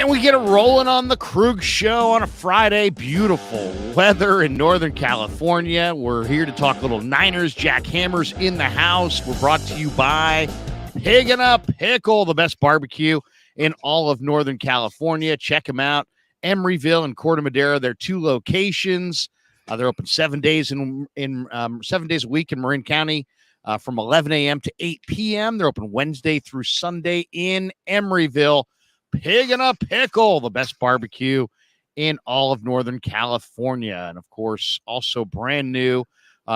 And we get it rolling on the Krug Show on a Friday. Beautiful weather in Northern California. We're here to talk little Niners. Jack Hammer's in the house. We're brought to you by Piggin' Up Pickle, the best barbecue in all of Northern California. Check them out. Emeryville and Corte Madera. They're two locations. They're open 7 days 7 days a week in Marin County from 11 a.m. to 8 p.m. They're open Wednesday through Sunday in Emeryville. Piggin' Up Pickle, the best barbecue in all of Northern California. And, of course, also brand new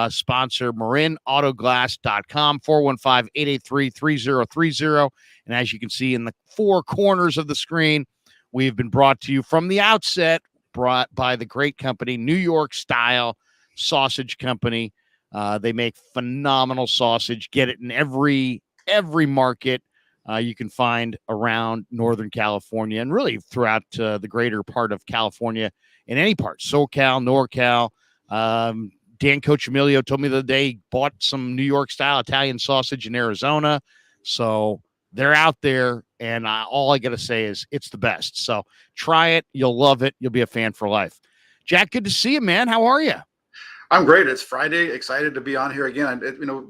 sponsor, MarinAutoglass.com, 415-883-3030. And as you can see in the four corners of the screen, we've been brought to you from the outset, brought by the great company, New York Style Sausage Company. They make phenomenal sausage. Get it in every market you can find around Northern California and really throughout the greater part of California, in any part, SoCal, NorCal. Dan Cochimilio told me the other day he bought some New York style Italian sausage in Arizona. So they're out there, and all I got to say is it's the best. So try it. You'll love it. You'll be a fan for life. Jack, good to see you, man. How are you? I'm great. It's Friday. Excited to be on here again.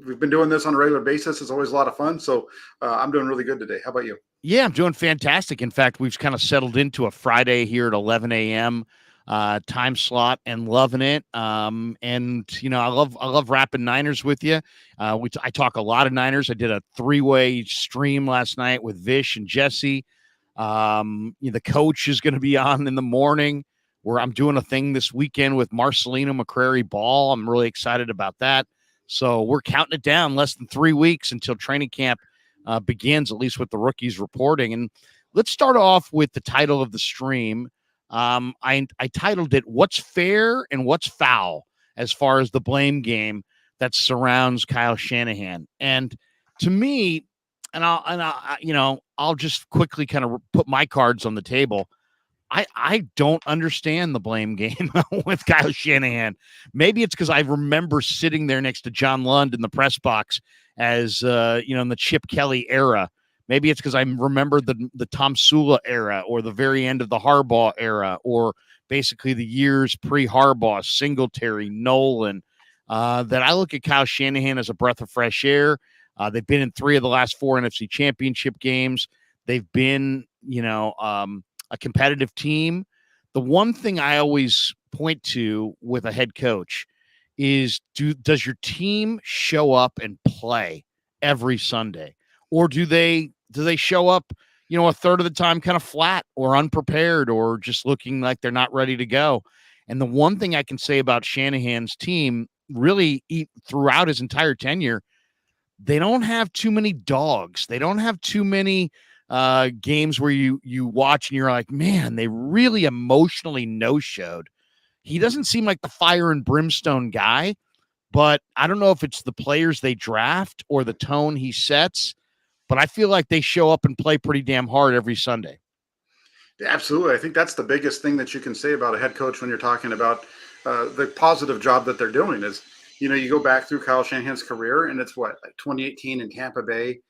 We've been doing this on a regular basis. It's always a lot of fun. So I'm doing really good today. How about you? Yeah, I'm doing fantastic. In fact, we've kind of settled into a Friday here at 11 a.m. Time slot and loving it. And I love rapping Niners with you. I talk a lot of Niners. I did a 3-way stream last night with Vish and Jesse. The coach is going to be on in the morning, where I'm doing a thing this weekend with Marcelino McCrary Ball. I'm really excited about that. So we're counting it down, less than 3 weeks until training camp begins, at least with the rookies reporting. And let's start off with the title of the stream. I titled it, "What's Fair and What's Foul," as far as the blame game that surrounds Kyle Shanahan. And to me, I'll just quickly kind of put my cards on the table. I don't understand the blame game with Kyle Shanahan. Maybe it's because I remember sitting there next to John Lund in the press box as, in the Chip Kelly era. Maybe it's because I remember the Tom Sula era, or the very end of the Harbaugh era, or basically the years pre-Harbaugh, Singletary, Nolan, that I look at Kyle Shanahan as a breath of fresh air. They've been in 3 of the last 4 NFC championship games. They've been, a competitive team. The one thing I always point to with a head coach is, does your team show up and play every Sunday, or do they show up, a third of the time kind of flat or unprepared or just looking like they're not ready to go? And the one thing I can say about Shanahan's team, really throughout his entire tenure, they don't have too many dogs. They don't have too many games where you watch and you're like, man, they really emotionally no-showed. He doesn't seem like the fire and brimstone guy, but I don't know if it's the players they draft or the tone he sets, but I feel like they show up and play pretty damn hard every Sunday. Absolutely. I think that's the biggest thing that you can say about a head coach when you're talking about the positive job that they're doing is, you go back through Kyle Shanahan's career, and it's like 2018 in Tampa Bay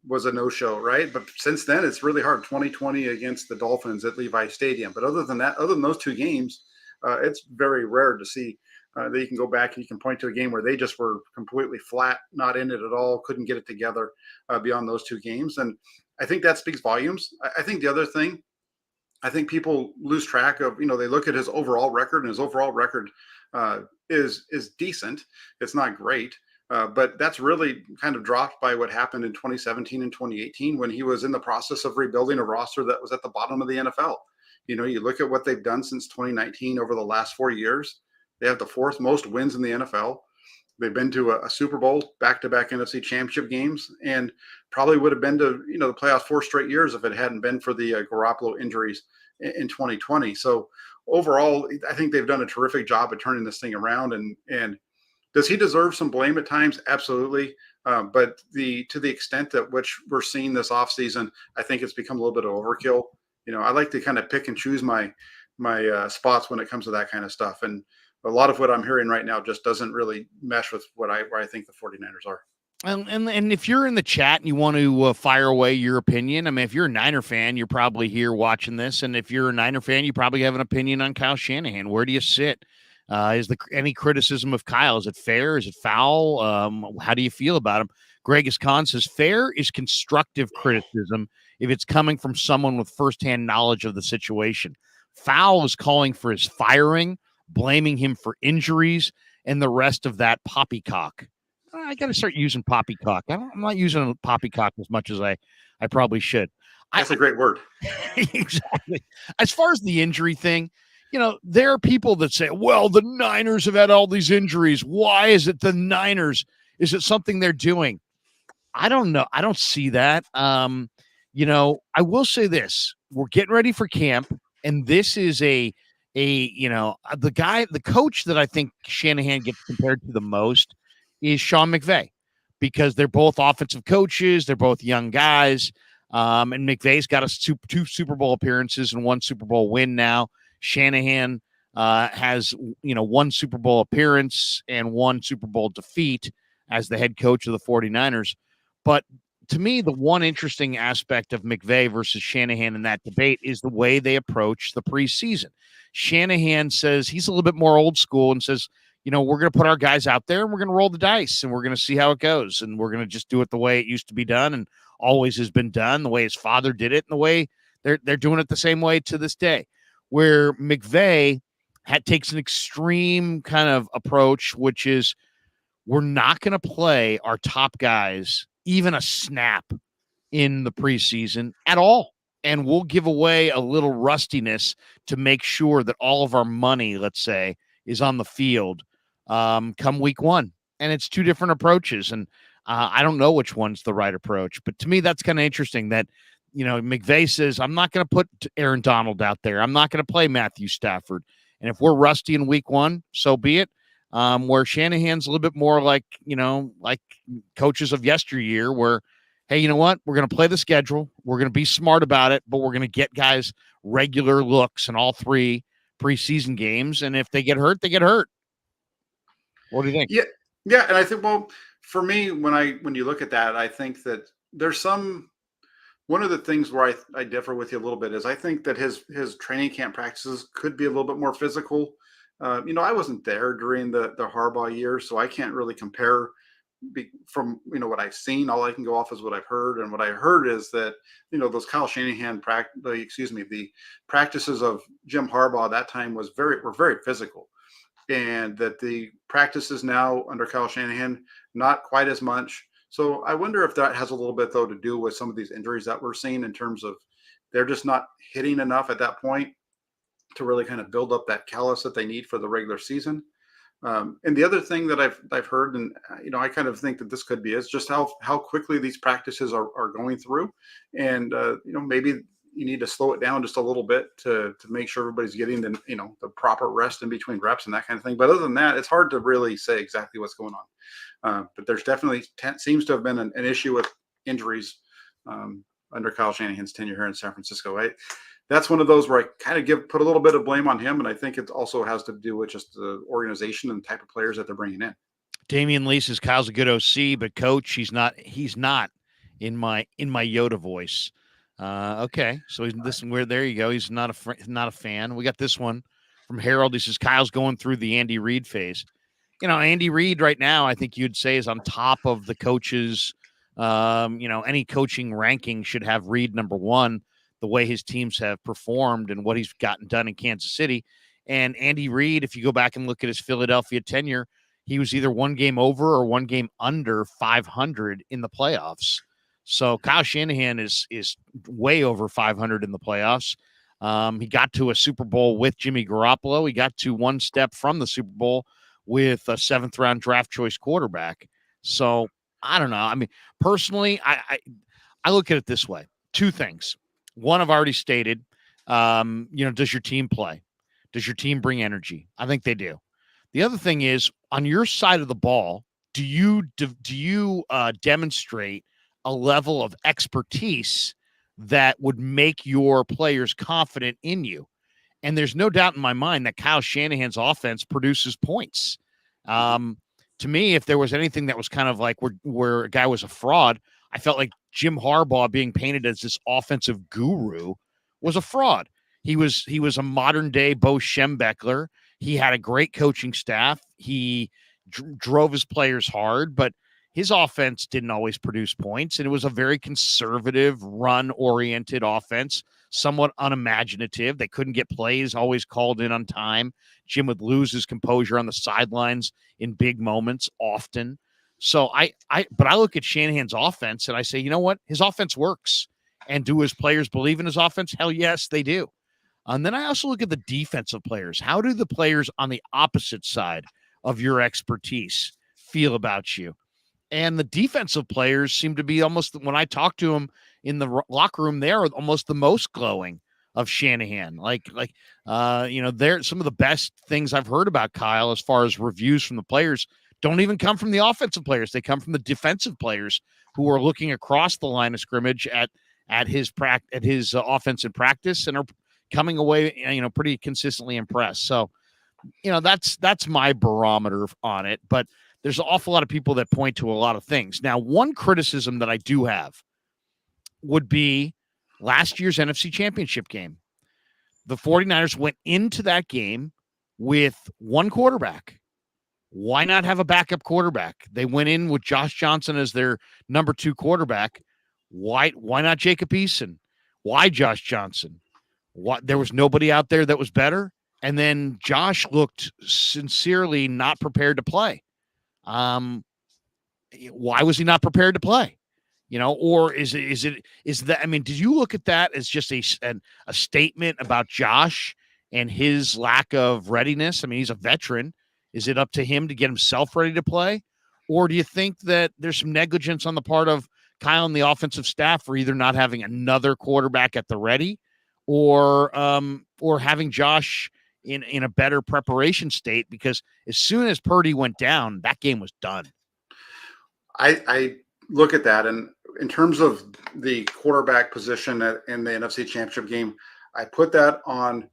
was a no-show, right? But since then, it's really hard. 2020 against the Dolphins at Levi Stadium. But other than those 2 games, it's very rare to see that you can go back and you can point to a game where they just were completely flat, not in it at all, couldn't get it together beyond those 2 games. And I think that speaks volumes. I think the other thing, I think people lose track of, they look at his overall record, and his overall record is decent. It's not great. But that's really kind of dropped by what happened in 2017 and 2018 when he was in the process of rebuilding a roster that was at the bottom of the NFL. You look at what they've done since 2019 over the last 4 years. They have the 4th most wins in the NFL. They've been to a Super Bowl, back-to-back NFC championship games, and probably would have been to, the playoffs 4 straight years if it hadn't been for the Garoppolo injuries in 2020. So overall, I think they've done a terrific job at turning this thing around. And does he deserve some blame at times? Absolutely. But to the extent that which we're seeing this offseason, I think it's become a little bit of overkill. I like to kind of pick and choose my spots when it comes to that kind of stuff. And a lot of what I'm hearing right now just doesn't really mesh with where I think the 49ers are. And if you're in the chat and you want to fire away your opinion, I mean, if you're a Niner fan, you're probably here watching this, and if you're a Niner fan, you probably have an opinion on Kyle Shanahan. Where do you sit? Is the any criticism of Kyle? Is it fair? Is it foul? How do you feel about him? Greg Iscon says fair is constructive criticism if it's coming from someone with firsthand knowledge of the situation. Foul is calling for his firing, blaming him for injuries, and the rest of that poppycock. I got to start using poppycock. I'm not using poppycock as much as I probably should. That's a great word. Exactly. As far as the injury thing, there are people that say, well, the Niners have had all these injuries. Why is it the Niners? Is it something they're doing? I don't know. I don't see that. I will say this. We're getting ready for camp, and this is the coach that I think Shanahan gets compared to the most is Sean McVay, because they're both offensive coaches. They're both young guys. And McVay's got two Super Bowl appearances and one Super Bowl win now. Shanahan has, one Super Bowl appearance and one Super Bowl defeat as the head coach of the 49ers. But to me, the one interesting aspect of McVay versus Shanahan in that debate is the way they approach the preseason. Shanahan says he's a little bit more old school and says, we're going to put our guys out there and we're going to roll the dice and we're going to see how it goes. And we're going to just do it the way it used to be done and always has been done, the way his father did it, and the way they're doing it the same way to this day. Where McVay takes an extreme kind of approach, which is we're not going to play our top guys even a snap in the preseason at all. And we'll give away a little rustiness to make sure that all of our money, let's say, is on the field come week one. And it's two different approaches. And I don't know which one's the right approach. But to me, that's kind of interesting that, McVay says, I'm not going to put Aaron Donald out there. I'm not going to play Matthew Stafford. And if we're rusty in week one, so be it. Where Shanahan's a little bit more like coaches of yesteryear where, hey, you know what? We're going to play the schedule. We're going to be smart about it, but we're going to get guys regular looks in all three preseason games. And if they get hurt, they get hurt. What do you think? Yeah. And I think, well, for me, when you look at that, I think that there's one of the things where I differ with you a little bit is I think that his training camp practices could be a little bit more physical. I wasn't there during the Harbaugh year, so I can't really compare from what I've seen. All I can go off is what I've heard, and what I heard is that those Kyle Shanahan the practices of Jim Harbaugh at that time were very physical, and that the practices now under Kyle Shanahan not quite as much. So I wonder if that has a little bit though to do with some of these injuries that we're seeing in terms of they're just not hitting enough at that point to really kind of build up that callus that they need for the regular season. And the other thing that I've heard, and I kind of think that this could be, is just how quickly these practices are going through, and maybe you need to slow it down just a little bit to make sure everybody's getting the proper rest in between reps and that kind of thing. But other than that, it's hard to really say exactly what's going on. But there's definitely seems to have been an issue with injuries under Kyle Shanahan's tenure here in San Francisco. That's one of those where I kind of put a little bit of blame on him, and I think it also has to do with just the organization and the type of players that they're bringing in. Damian Lee says Kyle's a good OC, but coach, he's not in my Yoda voice. Okay, so there you go. He's not a fan. We got this one from Harold. He says Kyle's going through the Andy Reid phase. Andy Reid right now, I think you'd say is on top of the coaches. Any coaching ranking should have Reid number one, the way his teams have performed and what he's gotten done in Kansas City. And Andy Reid, if you go back and look at his Philadelphia tenure, he was either one game over or one game under 500 in the playoffs. So Kyle Shanahan is way over 500 in the playoffs. He got to a Super Bowl with Jimmy Garoppolo. He got to one step from the Super Bowl with a 7th round draft choice quarterback. So I don't know. I mean, personally, I look at it this way. Two things. One, I've already stated, does your team play? Does your team bring energy? I think they do. The other thing is, on your side of the ball, do you demonstrate a level of expertise that would make your players confident in you? And there's no doubt in my mind that Kyle Shanahan's offense produces points. To to me, if there was anything that was kind of like where a guy was a fraud, I felt like Jim Harbaugh being painted as this offensive guru was a fraud. He was a modern day Bo Schembechler. He had a great coaching staff. He drove his players hard, but his offense didn't always produce points, and it was a very conservative, run-oriented offense, somewhat unimaginative. They couldn't get plays always called in on time. Jim would lose his composure on the sidelines in big moments often. So but I look at Shanahan's offense and I say, you know what? His offense works. And do his players believe in his offense? Hell yes, they do. And then I also look at the defensive players. How do the players on the opposite side of your expertise feel about you? And the defensive players seem to be almost, when I talk to them in the locker room, they're almost the most glowing of Shanahan. They're some of the best things I've heard about Kyle as far as reviews from the players don't even come from the offensive players. They come from the defensive players who are looking across the line of scrimmage at his offense in practice and are coming away, pretty consistently impressed. So, that's my barometer on it. But there's an awful lot of people that point to a lot of things. Now, one criticism that I do have would be last year's NFC Championship game. The 49ers went into that game with one quarterback. Why not have a backup quarterback? They went in with Josh Johnson as their number 2 quarterback. Why not Jacob Eason? Why Josh Johnson? There was nobody out there that was better. And then Josh looked sincerely not prepared to play. Why was he not prepared to play? Or is that? I mean, did you look at that as just a statement about Josh and his lack of readiness? I mean, he's a veteran. Is it up to him to get himself ready to play? Or do you think that there's some negligence on the part of Kyle and the offensive staff for either not having another quarterback at the ready or having Josh in a better preparation state? Because as soon as Purdy went down, that game was done. I look at that, and in terms of the quarterback position in the NFC Championship game, I put that on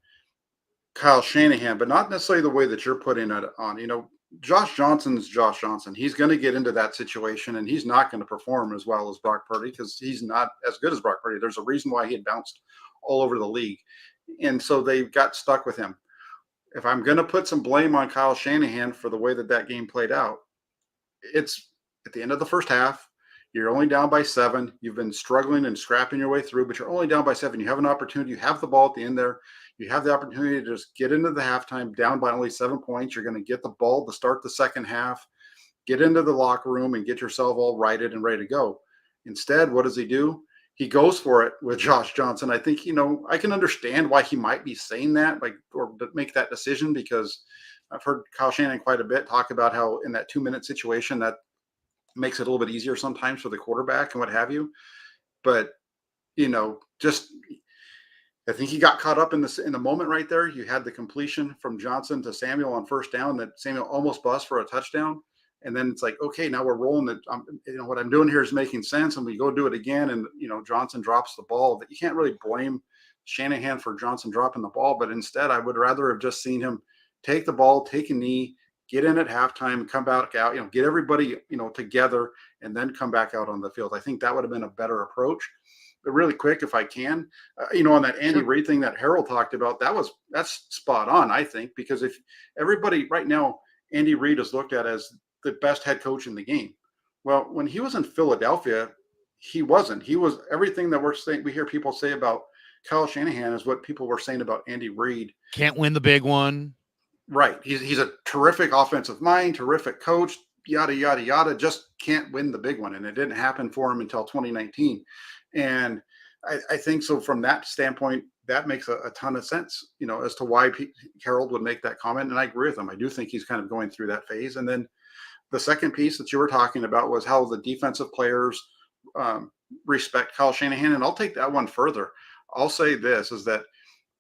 Kyle Shanahan, but not necessarily the way that you're putting it on. Josh Johnson's Josh Johnson. He's going to get into that situation, and he's not going to perform as well as Brock Purdy because he's not as good as Brock Purdy. There's a reason why he had bounced all over the league, and so they got stuck with him. If I'm going to put some blame on Kyle Shanahan for the way that game played out, it's at the end of the first half. You're only down by 7. You've been struggling and scrapping your way through, but you're only down by 7. You have an opportunity. You have the ball at the end there. You have the opportunity to just get into the halftime down by only 7 points. You're going to get the ball to start the second half, get into the locker room and get yourself all righted and ready to go. Instead, what does he do? He goes for it with Josh Johnson. I think, I can understand why he might be saying that, or make that decision, because I've heard Kyle Shanahan quite a bit talk about how in that 2-minute situation that makes it a little bit easier sometimes for the quarterback and what have you. But, I think he got caught up in the moment right there. You had the completion from Johnson to Samuel on first down that Samuel almost bust for a touchdown. And then it's like, okay, now we're rolling. What I'm doing here is making sense. And we go do it again. And, Johnson drops the ball. You can't really blame Shanahan for Johnson dropping the ball. But instead, I would rather have just seen him take the ball, take a knee, get in at halftime, come back out, get everybody, together, and then come back out on the field. I think that would have been a better approach. But really quick, if I can, on that Andy Reid thing that Harold talked about, that's spot on, I think, because if everybody right now, Andy Reid is looked at as the best head coach in the game. Well, when he was in Philadelphia, he wasn't. He was everything that we hear people say about Kyle Shanahan is what people were saying about Andy Reid. Can't win the big one. Right. He's a terrific offensive mind, terrific coach, yada, yada, yada, just can't win the big one. And it didn't happen for him until 2019. And I think so from that standpoint, that makes a ton of sense, as to why Harold would make that comment. And I agree with him. I do think he's kind of going through that phase. And then the second piece that you were talking about was how the defensive players respect Kyle Shanahan. And I'll take that one further. I'll say this is that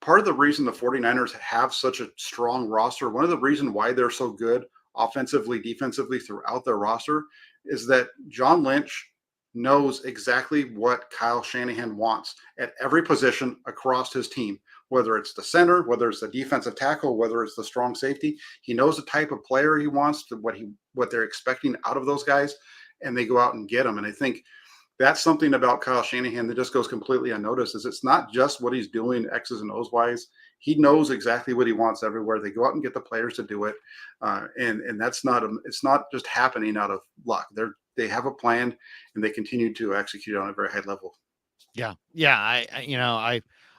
part of the reason the 49ers have such a strong roster, one of the reasons why they're so good offensively, defensively throughout their roster is that John Lynch knows exactly what Kyle Shanahan wants at every position across his team. whether it's the center, whether it's the defensive tackle, whether it's the strong safety. He knows the type of player he wants, what they're expecting out of those guys, and they go out and get them. And I think that's something about Kyle Shanahan that just goes completely unnoticed. Is it's not just what he's doing X's and O's wise. He knows exactly what he wants everywhere. They go out and get the players to do it, and it's not just happening out of luck. They have a plan, and they continue to execute on a very high level. Yeah, yeah.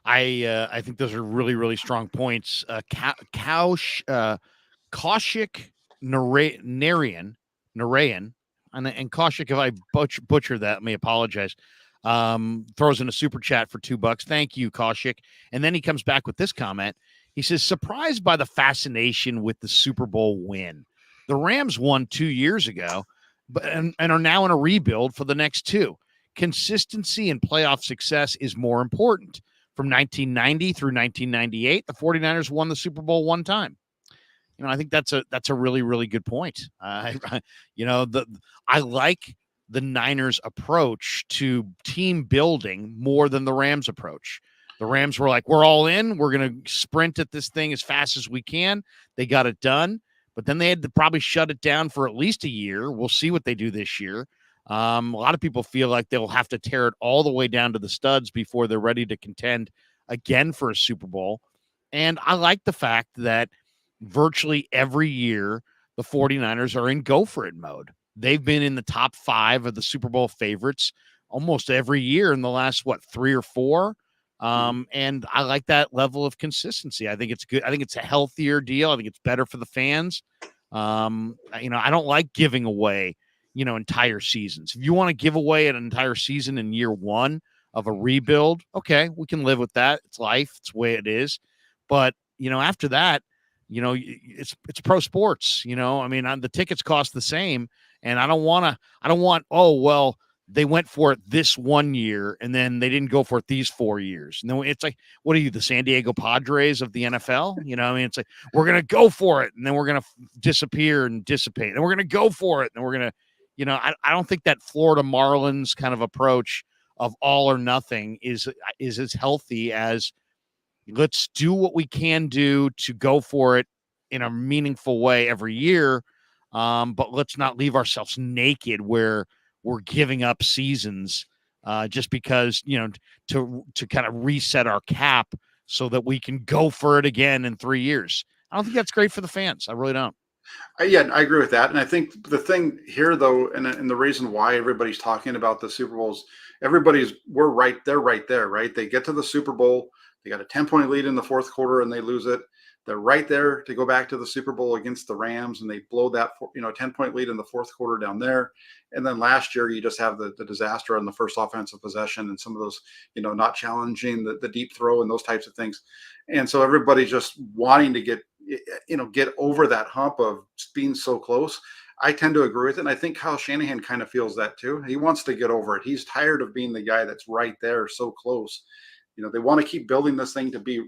I think those are really, really strong points. Kaushik Narayan, and Kaushik, if I butcher that, may apologize. Throws in a super chat for $2. Thank you, Kaushik. And then he comes back with this comment. He says, surprised by the fascination with the Super Bowl win. The Rams won 2 years ago, and are now in a rebuild for the next two. Consistency and playoff success is more important. From 1990 through 1998, the 49ers won the Super Bowl one time. I think that's a really, really good point. I like the Niners' approach to team building more than the Rams' approach. The Rams were like, we're all in. We're going to sprint at this thing as fast as we can. They got it done, but then they had to probably shut it down for at least a year. We'll see what they do this year. A lot of people feel like they'll have to tear it all the way down to the studs before they're ready to contend again for a Super Bowl. And I like the fact that virtually every year the 49ers are in go for it mode. They've been in the top 5 of the Super Bowl favorites almost every year in the last, 3 or 4. And I like that level of consistency. I think it's good. I think it's a healthier deal. I think it's better for the fans. I don't like giving away, entire seasons. If you want to give away an entire season in year 1 of a rebuild, okay, we can live with that. It's life. It's the way it is. But, after that, it's pro sports, the tickets cost the same, and I don't want, oh, well, they went for it this 1 year and then they didn't go for it these 4 years. No, it's like, what are you, the San Diego Padres of the NFL? It's like, we're going to go for it and then we're going to disappear and dissipate, and we're going to go for it and we're going to, I don't think that Florida Marlins kind of approach of all or nothing is as healthy as, let's do what we can do to go for it in a meaningful way every year. But let's not leave ourselves naked where we're giving up seasons just because, to kind of reset our cap so that we can go for it again in 3 years. I don't think that's great for the fans. I really don't. Yeah, I agree with that. And I think the thing here, though, and the reason why everybody's talking about the Super Bowls, they're right there, right? They get to the Super Bowl. They got a 10-point lead in the fourth quarter and they lose it. They're right there to go back to the Super Bowl against the Rams, and they blow that 10-point lead in the fourth quarter down there. And then last year, you just have the disaster on the first offensive possession and some of those, not challenging the deep throw and those types of things. And so everybody's just wanting to get over that hump of being so close. I tend to agree with it. And I think Kyle Shanahan kind of feels that too. He wants to get over it. He's tired of being the guy that's right there so close. They want to keep building this thing to be,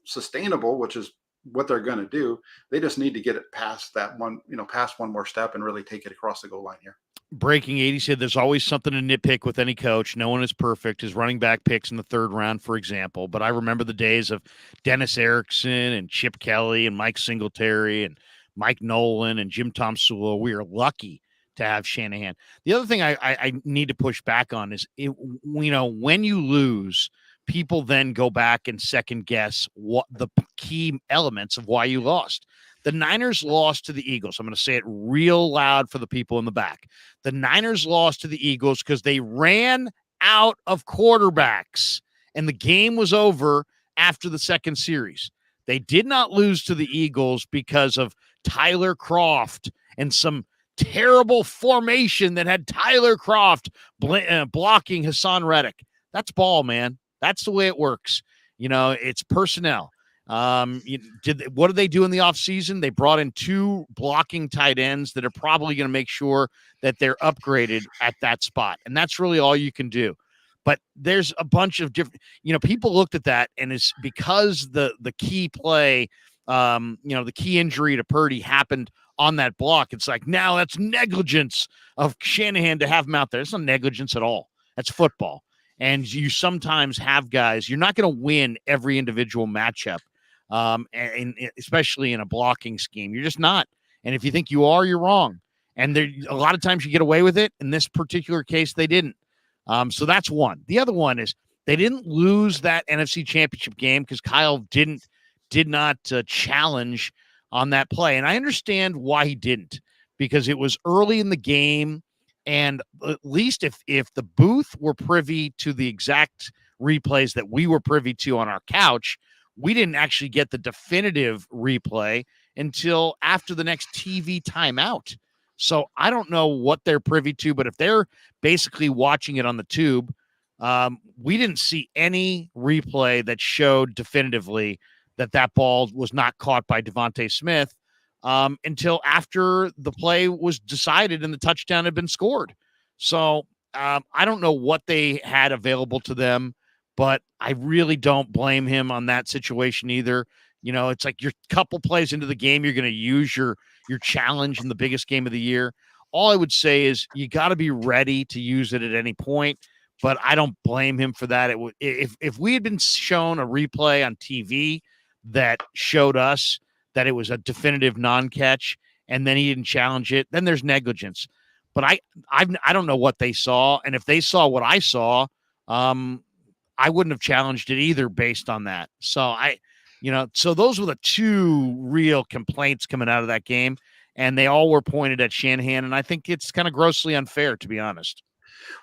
sustainable, which is what they're going to do. They just need to get it past that one, past one more step and really take it across the goal line here. Breaking 80 said there's always something to nitpick with any coach. No one is perfect. His running back picks in the 3rd round, for example. But I remember the days of Dennis Erickson and Chip Kelly and Mike Singletary and Mike Nolan and Jim Tom Sula. We are lucky to have Shanahan. The other thing I need to push back on is, when you lose, people then go back and second guess what the key elements of why you lost. The Niners lost to the Eagles. I'm going to say it real loud for the people in the back. The Niners lost to the Eagles because they ran out of quarterbacks, and the game was over after the second series. They did not lose to the Eagles because of Tyler Kroft and some terrible formation that had Tyler Kroft blocking Hassan Reddick. That's ball, man. That's the way it works. It's personnel. What did they do in the offseason? They brought in 2 blocking tight ends that are probably going to make sure that they're upgraded at that spot. And that's really all you can do. But there's a bunch of different, people looked at that, and it's because the key play, the key injury to Purdy happened on that block. It's like, now that's negligence of Shanahan to have him out there. It's not negligence at all. That's football. And you sometimes have guys, you're not going to win every individual matchup, and especially in a blocking scheme. You're just not. And if you think you are, you're wrong. And there, a lot of times you get away with it. In this particular case, they didn't. So that's one. The other one is they didn't lose that NFC Championship game because Kyle did not challenge on that play. And I understand why he didn't, because it was early in the game. And at least if the booth were privy to the exact replays that we were privy to on our couch, we didn't actually get the definitive replay until after the next TV timeout. So I don't know what they're privy to, but if they're basically watching it on the tube, we didn't see any replay that showed definitively that ball was not caught by Devontae Smith until after the play was decided and the touchdown had been scored. So I don't know what they had available to them, but I really don't blame him on that situation either. You know, it's like you're a couple plays into the game, you're going to use your challenge in the biggest game of the year. All I would say is you got to be ready to use it at any point, but I don't blame him for that. If we had been shown a replay on TV that showed us that it was a definitive non-catch and then he didn't challenge it, then there's negligence. But I don't know what they saw, and if they saw what I saw, I wouldn't have challenged it either based on that. So so those were the two real complaints coming out of that game, and they all were pointed at Shanahan, and I think it's kind of grossly unfair, to be honest.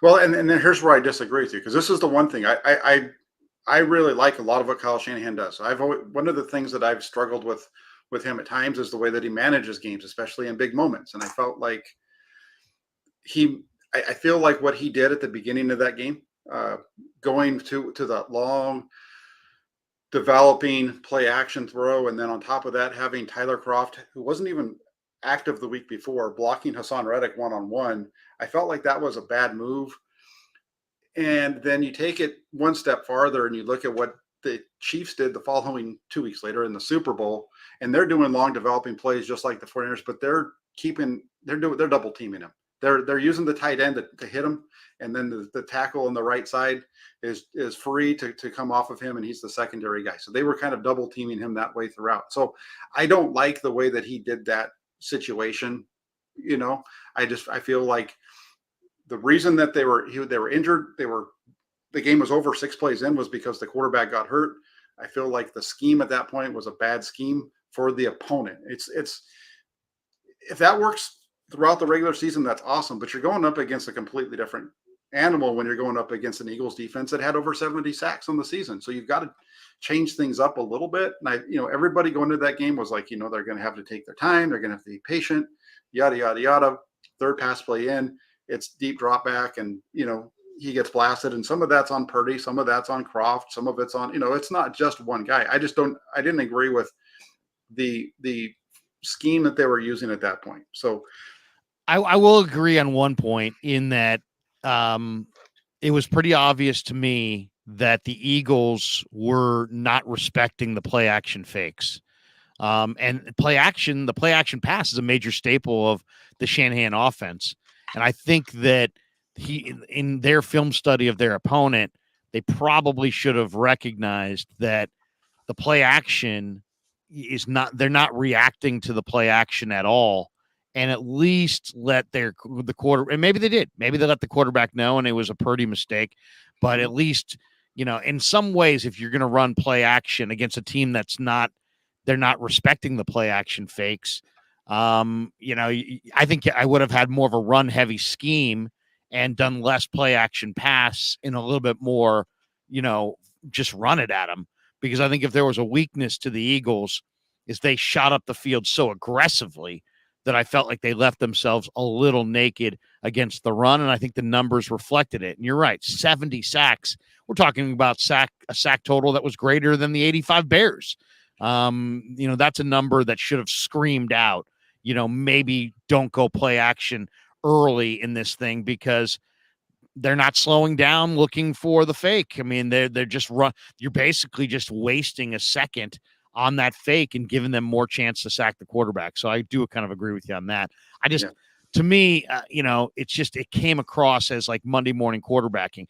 Well, and then here's where I disagree with you, because this is the one thing I really like a lot of what Kyle Shanahan does. One of the things that I've struggled with him at times is the way that he manages games, especially in big moments. And I felt like I feel like what he did at the beginning of that game, going to the long developing play action throw, and then on top of that having Tyler Croft, who wasn't even active the week before, blocking Hassan Reddick one-on-one. I felt like that was a bad move. And then you take it one step farther and you look at what the Chiefs did the following 2 weeks later in the Super Bowl, and they're doing long developing plays just like the 49ers, but they're double teaming him. They're using the tight end to hit him, and then the tackle on the right side is free to come off of him, and he's the secondary guy. So they were kind of double teaming him that way throughout. So I don't like the way that he did that situation. You know, I feel like the reason that they were injured, the game was over 6 plays in, was because the quarterback got hurt. I feel like the scheme at that point was a bad scheme for the opponent. It's if that works throughout the regular season, that's awesome. But you're going up against a completely different animal when you're going up against an Eagles defense that had over 70 sacks on the season. So you've got to change things up a little bit. And everybody going into that game was like, they're going to have to take their time. They're going to have to be patient, yada, yada, yada. Third pass play in, it's deep drop back, and, he gets blasted. And some of that's on Purdy. Some of that's on Croft. Some of it's on, it's not just one guy. I didn't agree with the scheme that they were using at that point. So I will agree on one point in that it was pretty obvious to me that the Eagles were not respecting the play action fakes. And the play action pass is a major staple of the Shanahan offense. And I think that in their film study of their opponent, they probably should have recognized that the play action they're not reacting to the play action at all. And at least let the quarter, and maybe they did. Maybe they let the quarterback know, and it was a Purdy mistake. But at least, in some ways, if you're going to run play action against a team they're not respecting the play action fakes. I think I would have had more of a run heavy scheme and done less play action pass and a little bit more, just run it at them. Because I think if there was a weakness to the Eagles, is they shot up the field so aggressively that I felt like they left themselves a little naked against the run, and I think the numbers reflected it. And you're right, 70 sacks. We're talking about a sack total that was greater than the 85 Bears. That's a number that should have screamed out, maybe don't go play action early in this thing, because they're not slowing down looking for the fake. I mean, they're just you're basically just wasting a second on that fake and giving them more chance to sack the quarterback. So I do kind of agree with you on that. to me, it came across as like Monday morning quarterbacking.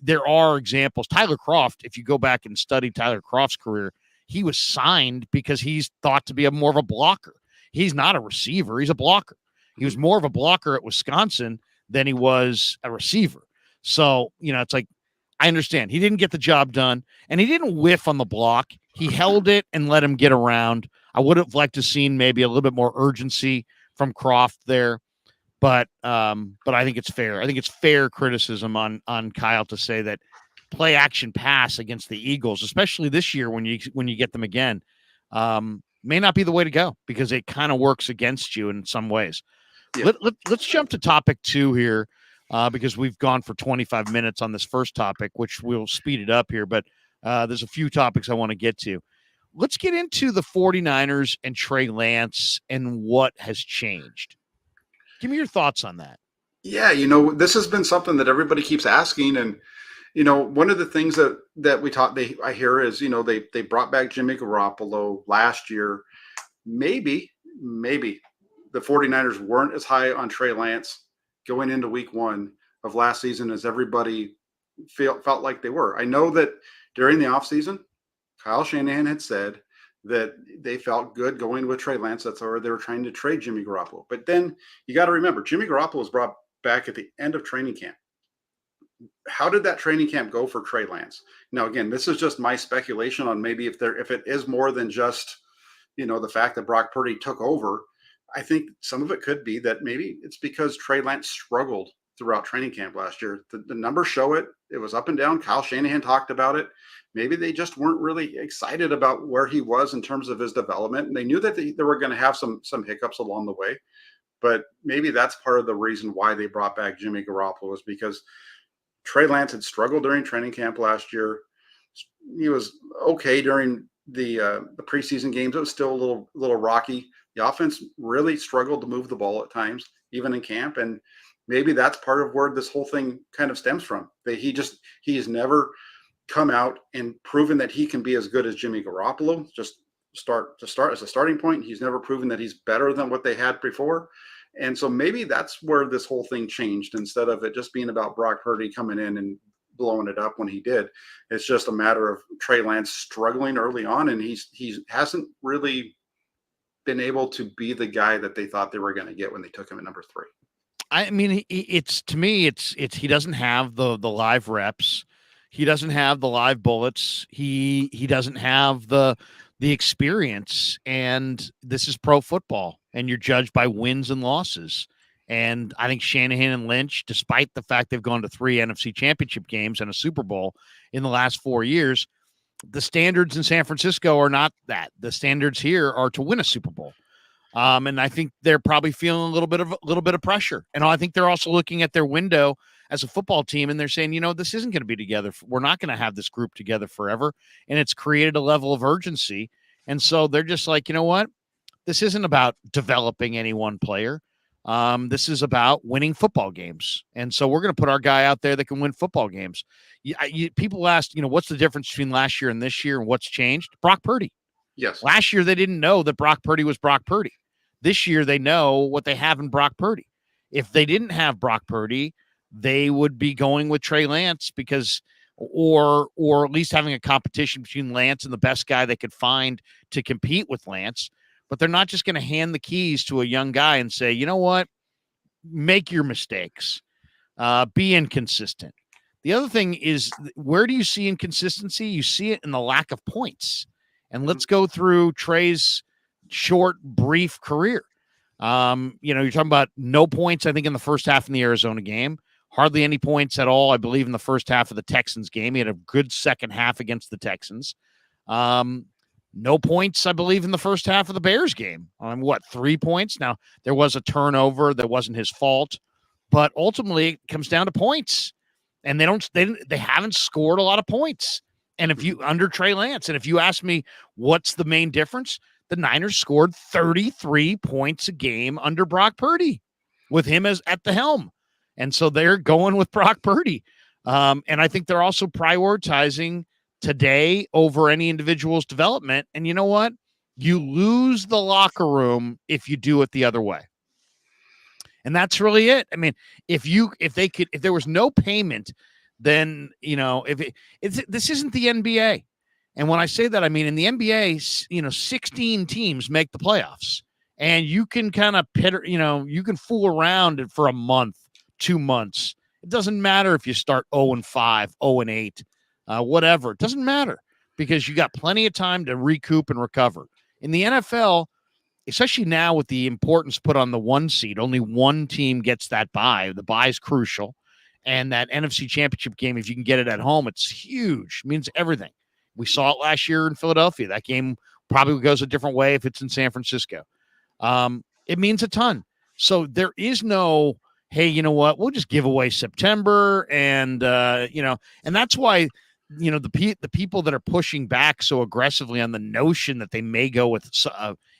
There are examples. Tyler Kroft, if you go back and study Tyler Kroft's career, he was signed because he's thought to be more of a blocker. He's not a receiver. He's a blocker. He was more of a blocker at Wisconsin than he was a receiver. So, it's like, I understand. He didn't get the job done, and he didn't whiff on the block. He held it and let him get around. I would have liked to seen maybe a little bit more urgency from Kroft there, but I think it's fair. I think it's fair criticism on Kyle to say that play action pass against the Eagles, especially this year when you get them again, may not be the way to go because it kind of works against you in some ways. Yeah. Let's jump to topic 2 here. Because we've gone for 25 minutes on this first topic, which we'll speed it up here, but there's a few topics I want to get to. Let's get into the 49ers and Trey Lance and what has changed. Give me your thoughts on that. Yeah, this has been something that everybody keeps asking. And, one of the things that I hear is, they brought back Jimmy Garoppolo last year. Maybe the 49ers weren't as high on Trey Lance going into week 1 of last season as everybody felt like they were. I know that during the offseason, Kyle Shanahan had said that they felt good going with Trey Lance. That's why they were trying to trade Jimmy Garoppolo. But then you got to remember, Jimmy Garoppolo was brought back at the end of training camp. How did that training camp go for Trey Lance? Now, again, this is just my speculation on maybe if it is more than just, the fact that Brock Purdy took over. I think some of it could be that maybe it's because Trey Lance struggled throughout training camp last year. The numbers show it. It was up and down. Kyle Shanahan talked about it. Maybe they just weren't really excited about where he was in terms of his development. And they knew that they were going to have some hiccups along the way. But maybe that's part of the reason why they brought back Jimmy Garoppolo is because Trey Lance had struggled during training camp last year. He was okay during the preseason games. It was still a little rocky. The offense really struggled to move the ball at times, even in camp. And maybe that's part of where this whole thing kind of stems from. That he has never come out and proven that he can be as good as Jimmy Garoppolo. Just start as a starting point. He's never proven that he's better than what they had before. And so maybe that's where this whole thing changed. Instead of it just being about Brock Purdy coming in and blowing it up when he did, it's just a matter of Trey Lance struggling early on. And he hasn't really been able to be the guy that they thought they were going to get when they took him at number 3. I mean, it's to me, it's he doesn't have the live reps, he doesn't have the live bullets, he doesn't have the experience, and this is pro football, and you're judged by wins and losses. And I think Shanahan and Lynch, despite the fact they've gone to 3 NFC championship games and a Super Bowl in the last 4 years, the standards in San Francisco are not that. The standards here are to win a Super Bowl. And I think they're probably feeling a little bit of pressure. And I think they're also looking at their window as a football team, and they're saying, this isn't going to be together. We're not going to have this group together forever. And it's created a level of urgency. And so they're just like, you know what? This isn't about developing any one player. This is about winning football games. And so we're going to put our guy out there that can win football games. People asked, what's the difference between last year and this year and what's changed? Brock Purdy. Yes. Last year, they didn't know that Brock Purdy was Brock Purdy. This year, they know what they have in Brock Purdy. If they didn't have Brock Purdy, they would be going with Trey Lance because, or at least having a competition between Lance and the best guy they could find to compete with Lance. But they're not just going to hand the keys to a young guy and say, you know what, make your mistakes, be inconsistent. The other thing is, where do you see inconsistency? You see it in the lack of points. And let's go through Trey's short, brief career. You're talking about no points, I think, in the first half in the Arizona game. Hardly any points at all, I believe, in the first half of the Texans game. He had a good second half against the Texans. No points, I believe, in the first half of the Bears game. 3 points? Now, there was a turnover that wasn't his fault, but ultimately it comes down to points. And they haven't scored a lot of points. And if you under Trey Lance, and if you ask me what's the main difference, the Niners scored 33 points a game under Brock Purdy with him as at the helm. And so they're going with Brock Purdy. And I think they're also prioritizing today over any individual's development. And you know what? You lose the locker room if you do it the other way. And that's really it. I mean, if there was no payment, then, this isn't the NBA. And when I say that, I mean, in the NBA, 16 teams make the playoffs, and you can kind of you can fool around for a month, 2 months. It doesn't matter if you start 0-5, 0-8, whatever. It doesn't matter, because you got plenty of time to recoup and recover. In the NFL, especially now with the importance put on the 1 seed, only one team gets that bye. The bye is crucial. And that NFC Championship game, if you can get it at home, it's huge. It means everything. We saw it last year in Philadelphia. That game probably goes a different way if it's in San Francisco. It means a ton. So there is no, hey, you know what? We'll just give away September, and that's why the people that are pushing back so aggressively on the notion that they may go with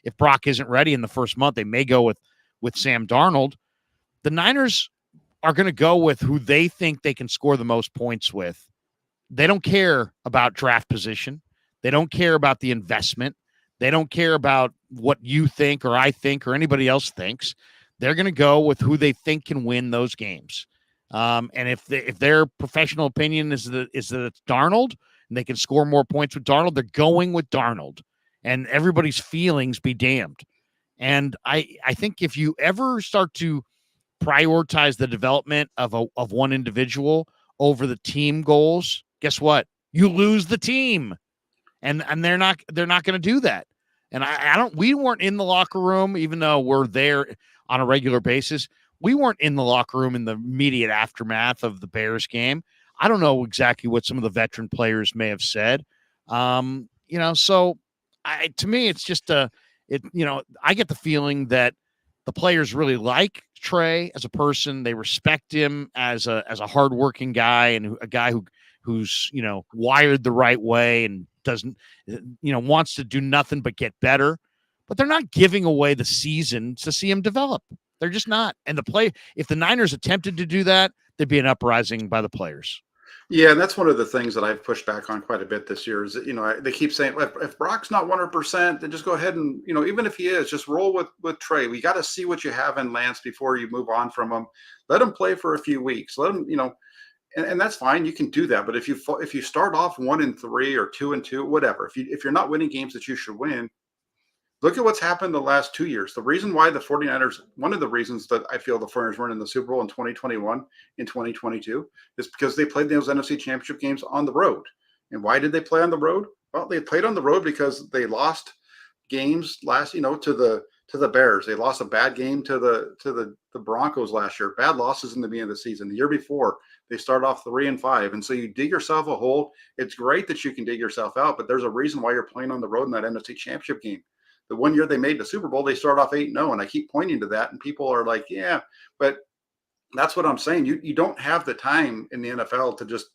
if Brock isn't ready in the first month, they may go with Sam Darnold. The Niners are going to go with who they think they can score the most points with. They don't care about draft position. They don't care about the investment. They don't care about what you think or I think or anybody else thinks. They're going to go with who they think can win those games. And if their professional opinion is that it's Darnold and they can score more points with Darnold, they're going with Darnold. And everybody's feelings be damned. And I think if you ever start to prioritize the development of one individual over the team goals, guess what? You lose the team. And they're not going to do that. And we weren't in the locker room, even though we're there on a regular basis. We weren't in the locker room in the immediate aftermath of the Bears game. I don't know exactly what some of the veteran players may have said. So to me, it's just I get the feeling that the players really like Trey as a person. They respect him as a hardworking guy, and a guy who's wired the right way and doesn't wants to do nothing but get better. But they're not giving away the season to see him develop. They're just not. And if the Niners attempted to do that, there'd be an uprising by the players. Yeah, and that's one of the things that I've pushed back on quite a bit this year is that, they keep saying, if Brock's not 100%, then just go ahead and, even if he is, just roll with Trey. We got to see what you have in Lance before you move on from him. Let him play for a few weeks. Let him, and that's fine. You can do that. But if you start off 1-3 or 2-2, whatever, if you're not winning games that you should win, look at what's happened the last 2 years. The reason why the 49ers, one of the reasons that I feel the 49ers weren't in the Super Bowl in 2021, in 2022, is because they played those NFC Championship games on the road. And why did they play on the road? Well, they played on the road because they lost games to the Bears. They lost a bad game to the Broncos last year. Bad losses in the beginning of the season. The year before, they started off 3-5. And so you dig yourself a hole. It's great that you can dig yourself out, but there's a reason why you're playing on the road in that NFC Championship game. The 1 year they made the Super Bowl, they started off 8-0, and I keep pointing to that, and people are like, yeah, but that's what I'm saying. You don't have the time in the NFL to just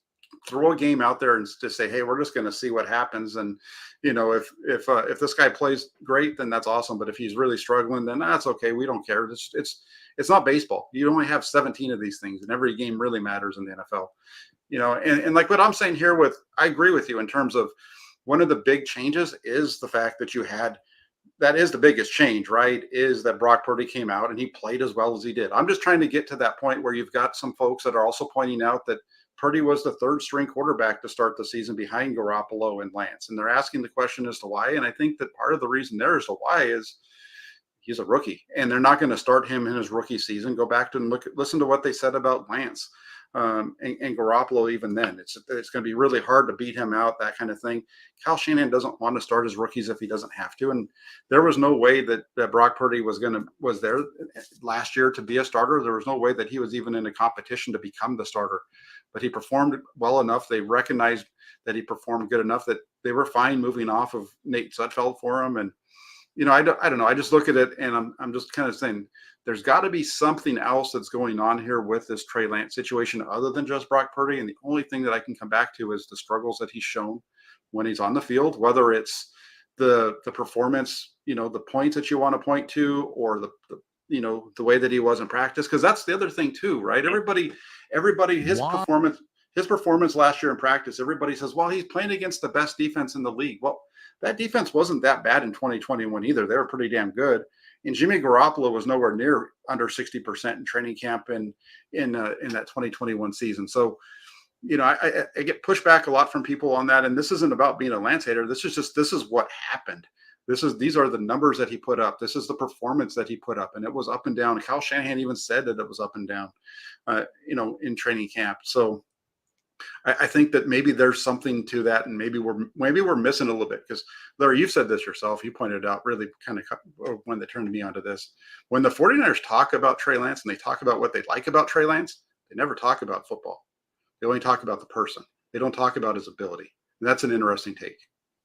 throw a game out there and just say, hey, we're just going to see what happens. And, if this guy plays great, then that's awesome. But if he's really struggling, then that's okay. We don't care. It's not baseball. You only have 17 of these things, and every game really matters in the NFL. And like what I'm saying here I agree with you in terms of one of the big changes is the fact that that is the biggest change, right? Is that Brock Purdy came out and he played as well as he did. I'm just trying to get to that point where you've got some folks that are also pointing out that Purdy was the third string quarterback to start the season behind Garoppolo and Lance. And they're asking the question as to why. And I think that part of the reason there as to why is he's a rookie and they're not going to start him in his rookie season. Go back to listen to what they said about Lance. And Garoppolo, even then, it's going to be really hard to beat him out, that kind of thing. Kyle Shanahan doesn't want to start his rookies if he doesn't have to, and there was no way that Brock Purdy was there last year to be a starter. There was no way that he was even in a competition to become the starter, but he performed well enough. They recognized that he performed good enough that they were fine moving off of Nate Sudfeld for him. And I don't know. I just look at it and I'm just kind of saying, there's got to be something else that's going on here with this Trey Lance situation other than just Brock Purdy. And the only thing that I can come back to is the struggles that he's shown when he's on the field, whether it's the performance, the points that you want to point to, or the way that he was in practice. Because that's the other thing too, right? Everybody, his performance last year in practice, everybody says, well, he's playing against the best defense in the league. Well, that defense wasn't that bad in 2021 either. They were pretty damn good. And Jimmy Garoppolo was nowhere near under 60% in training camp in that 2021 season. So, I get pushback a lot from people on that. And this isn't about being a Lance hater. This is what happened. These are the numbers that he put up. This is the performance that he put up, and it was up and down. Kyle Shanahan even said that it was up and down, in training camp. So I think that maybe there's something to that, and maybe we're missing a little bit, because Larry, you've said this yourself. You pointed out really kind of when they turned me onto this. When the 49ers talk about Trey Lance and they talk about what they like about Trey Lance, they never talk about football. They only talk about the person. They don't talk about his ability. And that's an interesting take.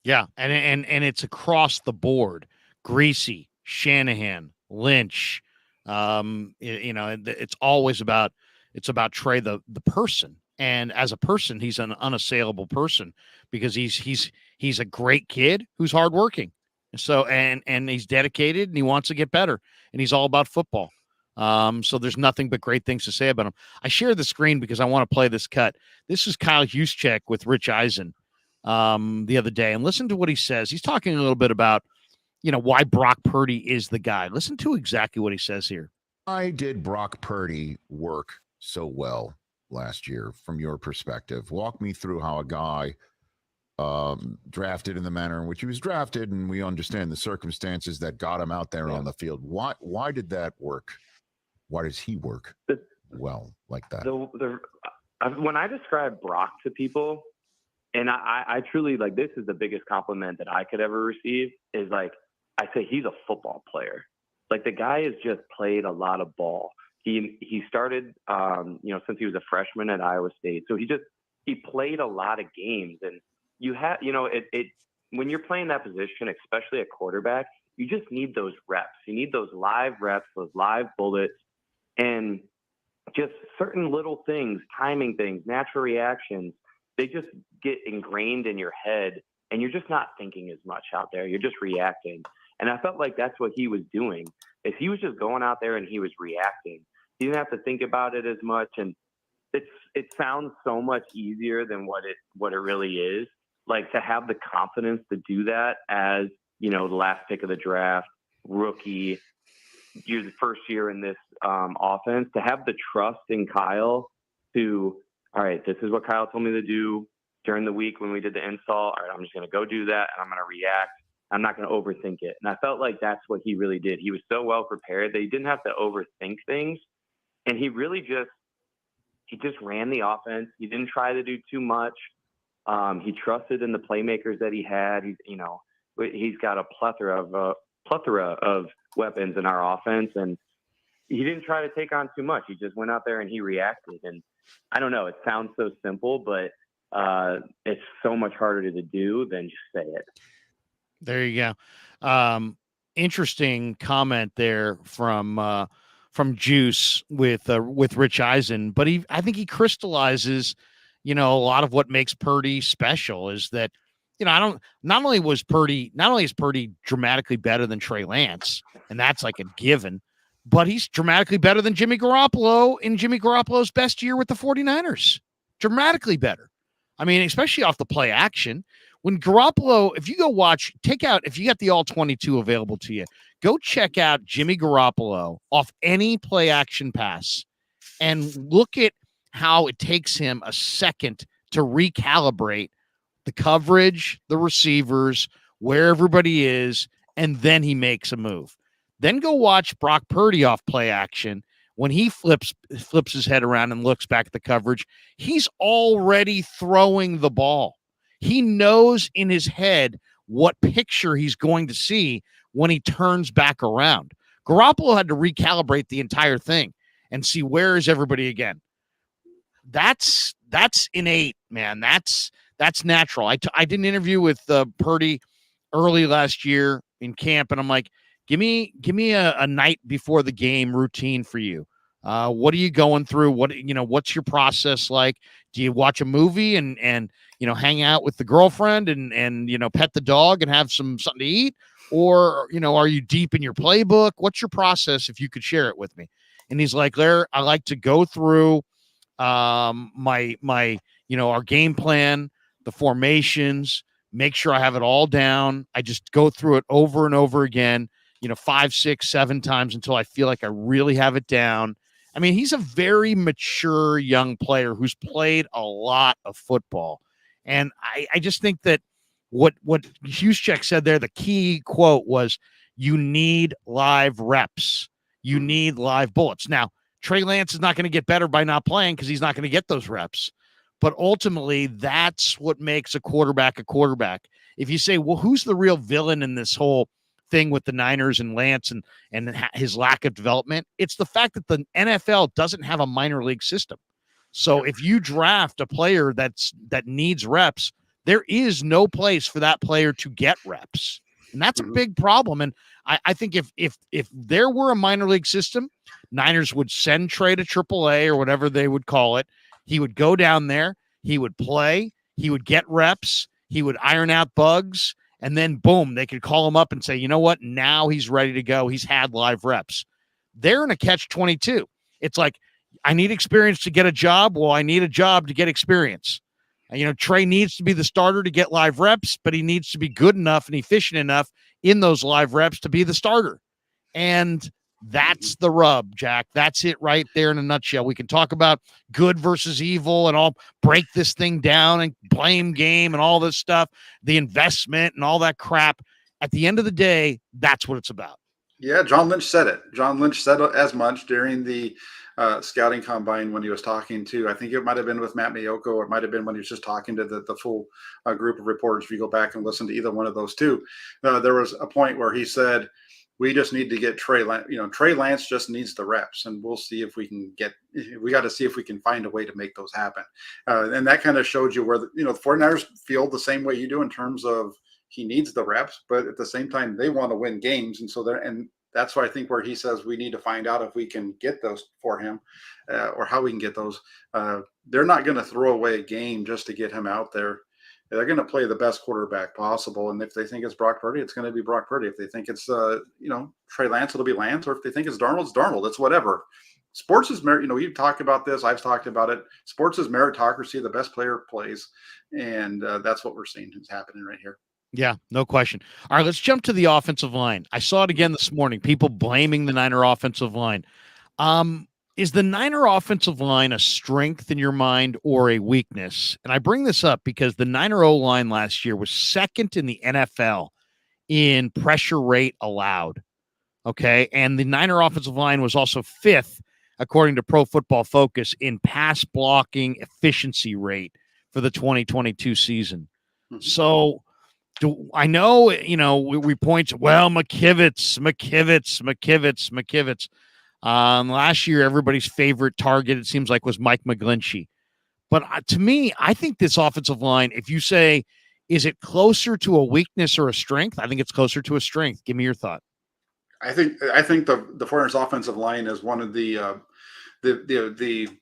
Yeah, and it's across the board. Greasy, Shanahan, Lynch. It's always about Trey the person. And as a person, he's an unassailable person, because he's a great kid who's hardworking. So and he's dedicated, and he wants to get better, and he's all about football. So there's nothing but great things to say about him. I share the screen because I want to play this cut. This is Kyle Juszczyk with Rich Eisen the other day, and listen to what he says. He's talking a little bit about, why Brock Purdy is the guy. Listen to exactly what he says here. Why did Brock Purdy work so well last year from your perspective? Walk me through how a guy drafted in the manner in which he was drafted, and we understand the circumstances that got him out there on the field. Why did that work? Why does he work well like that? When I describe Brock to people, and I truly, like, this is the biggest compliment that I could ever receive, is like, I say he's a football player. Like, the guy has just played a lot of ball. He started, since he was a freshman at Iowa State. So he played a lot of games, and you have, when you're playing that position, especially at quarterback, you just need those reps. You need those live reps, those live bullets, and just certain little things, timing things, natural reactions. They just get ingrained in your head, and you're just not thinking as much out there. You're just reacting. And I felt like that's what he was doing, is he was just going out there and he was reacting. He didn't have to think about it as much. And it sounds so much easier than what it really is. Like, to have the confidence to do that as, the last pick of the draft, rookie, you're the first year in this offense, to have the trust in Kyle to, all right, this is what Kyle told me to do during the week when we did the install. All right, I'm just going to go do that, and I'm going to react. I'm not going to overthink it. And I felt like that's what he really did. He was so well prepared that he didn't have to overthink things. And he really just ran the offense. He didn't try to do too much. He trusted in the playmakers that he had. He's got a plethora of weapons in our offense, and he didn't try to take on too much. He just went out there and he reacted. And I don't know, it sounds so simple, but it's so much harder to do than just say it. There you go. Interesting comment there from Juice with Rich Eisen, but I think he crystallizes, a lot of what makes Purdy special is that, not only is Purdy dramatically better than Trey Lance, and that's like a given, but he's dramatically better than Jimmy Garoppolo in Jimmy Garoppolo's best year with the 49ers. Dramatically better. I mean, especially off the play action. When Garoppolo, if you go if you got the all 22 available to you, go check out Jimmy Garoppolo off any play action pass and look at how it takes him a second to recalibrate the coverage, the receivers, where everybody is, and then he makes a move. Then go watch Brock Purdy off play action. When he flips his head around and looks back at the coverage, he's already throwing the ball. He knows in his head what picture he's going to see when he turns back around. Garoppolo had to recalibrate the entire thing and see where is everybody again. That's innate, man. That's natural. I did an interview with Purdy early last year in camp, and I'm like, give me a night before the game routine for you. What are you going through? What's your process like? Do you watch a movie and hang out with the girlfriend and pet the dog and have something to eat? Or, are you deep in your playbook? What's your process, if you could share it with me? And he's like, Larry, I like to go through my our game plan, the formations, make sure I have it all down. I just go through it over and over again, 5, 6, 7 times until I feel like I really have it down. I mean, he's a very mature young player who's played a lot of football. And I just think that what Juszczyk said there, the key quote was, you need live reps. You need live bullets. Now, Trey Lance is not going to get better by not playing because he's not going to get those reps. But ultimately, that's what makes a quarterback a quarterback. If you say, well, who's the real villain in this whole thing with the Niners and Lance and his lack of development, it's the fact that the NFL doesn't have a minor league system. So if you draft a player that needs reps, there is no place for that player to get reps. And that's a big problem. And I think if there were a minor league system, Niners would send Trey to AAA or whatever they would call it. He would go down there, he would play, he would get reps, he would iron out bugs, and then boom, they could call him up and say, you know what? Now he's ready to go. He's had live reps. They're in a catch-22. It's like, I need experience to get a job. Well, I need a job to get experience. And, Trey needs to be the starter to get live reps, but he needs to be good enough and efficient enough in those live reps to be the starter. And that's the rub, Jack. That's it right there in a nutshell. We can talk about good versus evil and all, break this thing down and blame game and all this stuff, the investment and all that crap. At the end of the day, that's what it's about. Yeah, John Lynch said it. John Lynch said as much during the scouting combine when he was talking to, I think it might have been with Matt Miyoko, or it might have been when he was just talking to the full group of reporters. If you go back and listen to either one of those two, there was a point where he said, we just need to get Trey Lance. Trey Lance just needs the reps, and we'll see if we can we got to see if we can find a way to make those happen. And that kind of showed you where, the 49ers feel the same way you do in terms of he needs the reps, but at the same time, they want to win games. And so that's why I think where he says we need to find out if we can get those for him or how we can get those. They're not going to throw away a game just to get him out there. They're going to play the best quarterback possible. And if they think it's Brock Purdy, it's going to be Brock Purdy. If they think it's, Trey Lance, it'll be Lance. Or if they think it's Darnold, it's whatever. Sports is merit. You've talked about this. I've talked about it. Sports is meritocracy. The best player plays. And that's what we're seeing is happening right here. Yeah, no question. All right, let's jump to the offensive line. I saw it again this morning, people blaming the Niner offensive line. Is the Niner offensive line a strength in your mind or a weakness? And I bring this up because the Niner O-line last year was second in the NFL in pressure rate allowed, okay? And the Niner offensive line was also fifth, according to Pro Football Focus, in pass blocking efficiency rate for the 2022 season. So I know, we point to, well, McKivitz. Last year, everybody's favorite target, it seems like, was Mike McGlinchey. But to me, I think this offensive line, if you say, is it closer to a weakness or a strength? I think it's closer to a strength. Give me your thought. I think the 49ers offensive line is one of the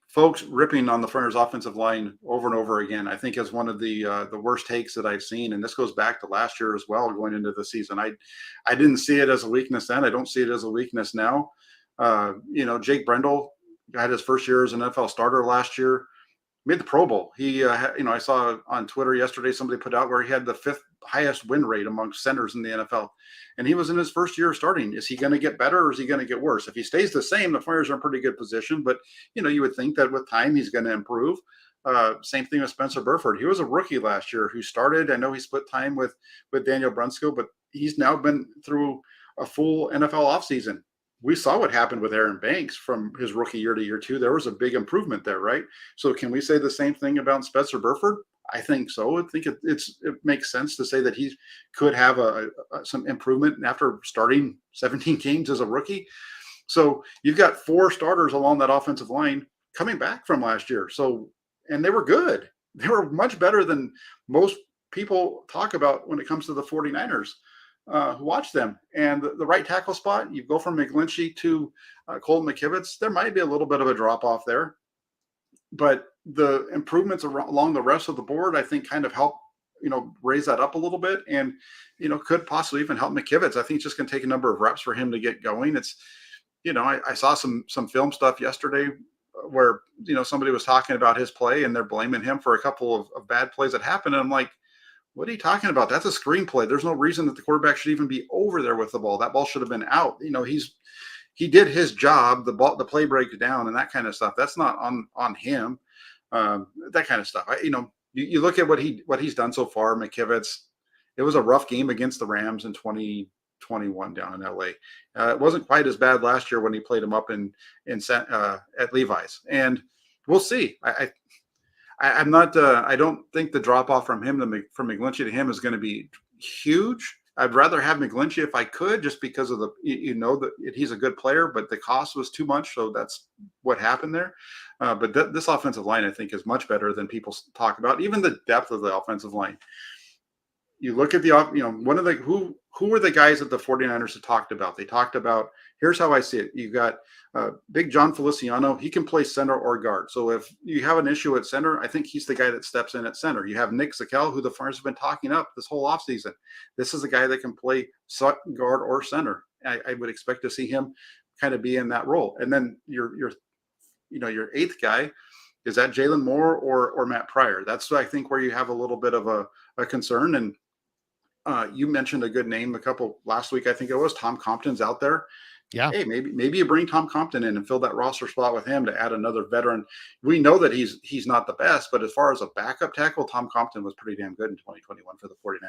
folks ripping on the 49ers offensive line over and over again. I think is one of the worst takes that I've seen, and this goes back to last year as well, going into the season. I didn't see it as a weakness then. I don't see it as a weakness now. Jake Brendel had his first year as an NFL starter last year, made the Pro Bowl. He, I saw on Twitter yesterday somebody put out where he had the fifth highest win rate among centers in the NFL, and he was in his first year of starting. Is he going to get better or is he going to get worse? If he stays the same, the Flyers are in pretty good position, but you would think that with time he's going to improve. Same thing with Spencer Burford. He was a rookie last year who started. I know he split time with Daniel Brunskill, but he's now been through a full NFL offseason. We saw what happened with Aaron Banks from his rookie year to year two. There was a big improvement there, right? So can we say the same thing about Spencer Burford? I think so. I think it makes sense to say that he could have some improvement after starting 17 games as a rookie. So you've got four starters along that offensive line coming back from last year. And they were good. They were much better than most people talk about when it comes to the 49ers. Who watch them. And the right tackle spot, you go from McGlinchey to Colton McKivitz. There might be a little bit of a drop off there, but the improvements along the rest of the board, I think, kind of help raise that up a little bit, and could possibly even help McKivitz. I think it's just going to take a number of reps for him to get going. It's I saw some film stuff yesterday where somebody was talking about his play and they're blaming him for a couple of bad plays that happened, and I'm like, What are you talking about? That's a screenplay. There's no reason that the quarterback should even be over there with the ball. That ball should have been out. He did his job. The play breakdown and that kind of stuff. That's not on him. That kind of stuff. You look at what he's done so far. McKivitz. It was a rough game against the Rams in 2021 down in LA. It wasn't quite as bad last year when he played him up at Levi's, and we'll see. I'm not. I don't think the drop off from from McGlinchey to him is going to be huge. I'd rather have McGlinchey if I could, just because of that he's a good player, but the cost was too much, so that's what happened there. But this offensive line, I think, is much better than people talk about. Even the depth of the offensive line. You look at one of the who were the guys that the 49ers had talked about? They talked about, here's how I see it. You've got Big John Feliciano. He can play center or guard. So if you have an issue at center, I think he's the guy that steps in at center. You have Nick Zakelj, who the 49ers have been talking up this whole offseason. This is a guy that can play guard or center. I would expect to see him kind of be in that role. And then your eighth guy, is that Jalen Moore or Matt Pryor? That's, I think, where you have a little bit of a concern. And you mentioned a good name last week. I think it was Tom Compton's out there. Yeah. Hey, maybe you bring Tom Compton in and fill that roster spot with him to add another veteran. We know that he's not the best, but as far as a backup tackle, Tom Compton was pretty damn good in 2021 for the 49ers.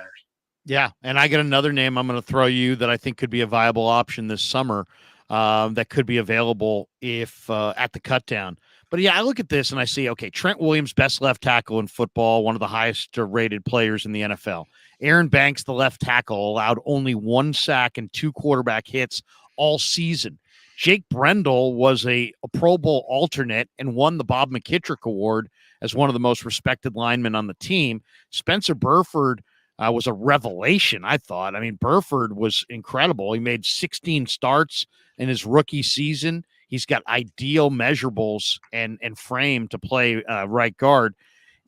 Yeah. And I got another name I'm going to throw you that I think could be a viable option this summer that could be available if at the cut down. But yeah, I look at this and I see, okay, Trent Williams, best left tackle in football, one of the highest rated players in the NFL. Aaron Banks, the left tackle, allowed only 1 sack and 2 quarterback hits all season. Jake Brendel was a Pro Bowl alternate and won the Bob McKittrick Award as one of the most respected linemen on the team. Spencer Burford was a revelation, I thought. I mean, Burford was incredible. He made 16 starts in his rookie season. He's got ideal measurables and frame to play right guard.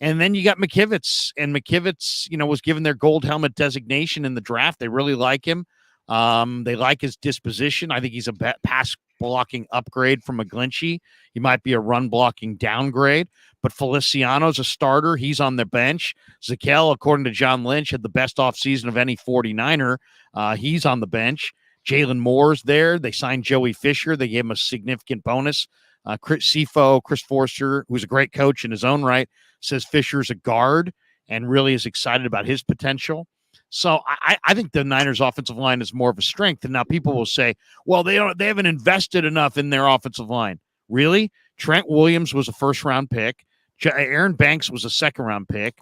And then you got McKivitz, and McKivitz, was given their gold helmet designation in the draft. They really like him. They like his disposition. I think he's a pass blocking upgrade from McGlinchey. He might be a run blocking downgrade, but Feliciano's a starter. He's on the bench. Zakelj, according to John Lynch, had the best offseason of any 49er. He's on the bench. Jalen Moore's there. They signed Joey Fisher. They gave him a significant bonus. Chris Forster, who's a great coach in his own right, says Fisher's a guard and really is excited about his potential. So I think the Niners' offensive line is more of a strength. And now people will say, well, they haven't invested enough in their offensive line. Really? Trent Williams was a first-round pick. Aaron Banks was a second-round pick.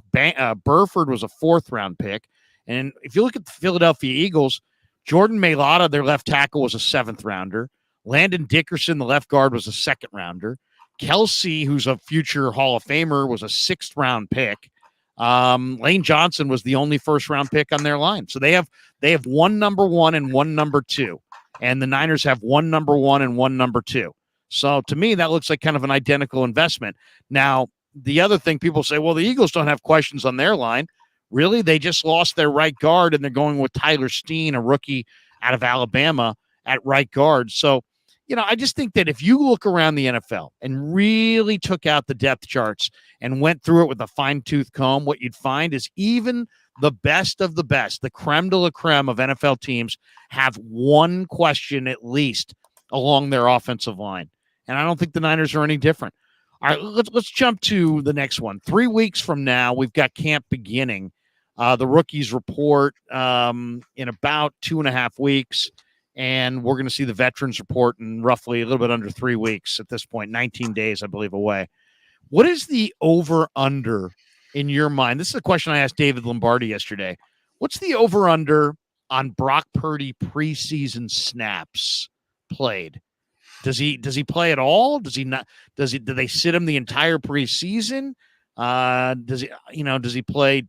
Burford was a fourth-round pick. And if you look at the Philadelphia Eagles, Jordan Mailata, their left tackle, was a seventh-rounder. Landon Dickerson, the left guard, was a second-rounder. Kelsey, who's a future Hall of Famer, was a sixth-round pick. Lane Johnson was the only first-round pick on their line. So they have one number 1 and one number 2. And the Niners have one number 1 and one number 2. So to me, that looks like kind of an identical investment. Now, the other thing people say, well, the Eagles don't have questions on their line. Really? They just lost their right guard, and they're going with Tyler Steen, a rookie out of Alabama, at right guard. So, I just think that if you look around the NFL and really took out the depth charts and went through it with a fine-tooth comb, what you'd find is even the best of the best, the creme de la creme of NFL teams, have one question at least along their offensive line. And I don't think the Niners are any different. All right, let's jump to the next one. 3 weeks from now, we've got camp beginning. The rookies report in about 2.5 weeks. And we're going to see the veterans report in roughly a little bit under 3 weeks at this point, 19 days, I believe, away. What is the over-under in your mind? This is a question I asked David Lombardi yesterday. What's the over-under on Brock Purdy preseason snaps played? Does he play at all? Does he not? Do they sit him the entire preseason? Does he play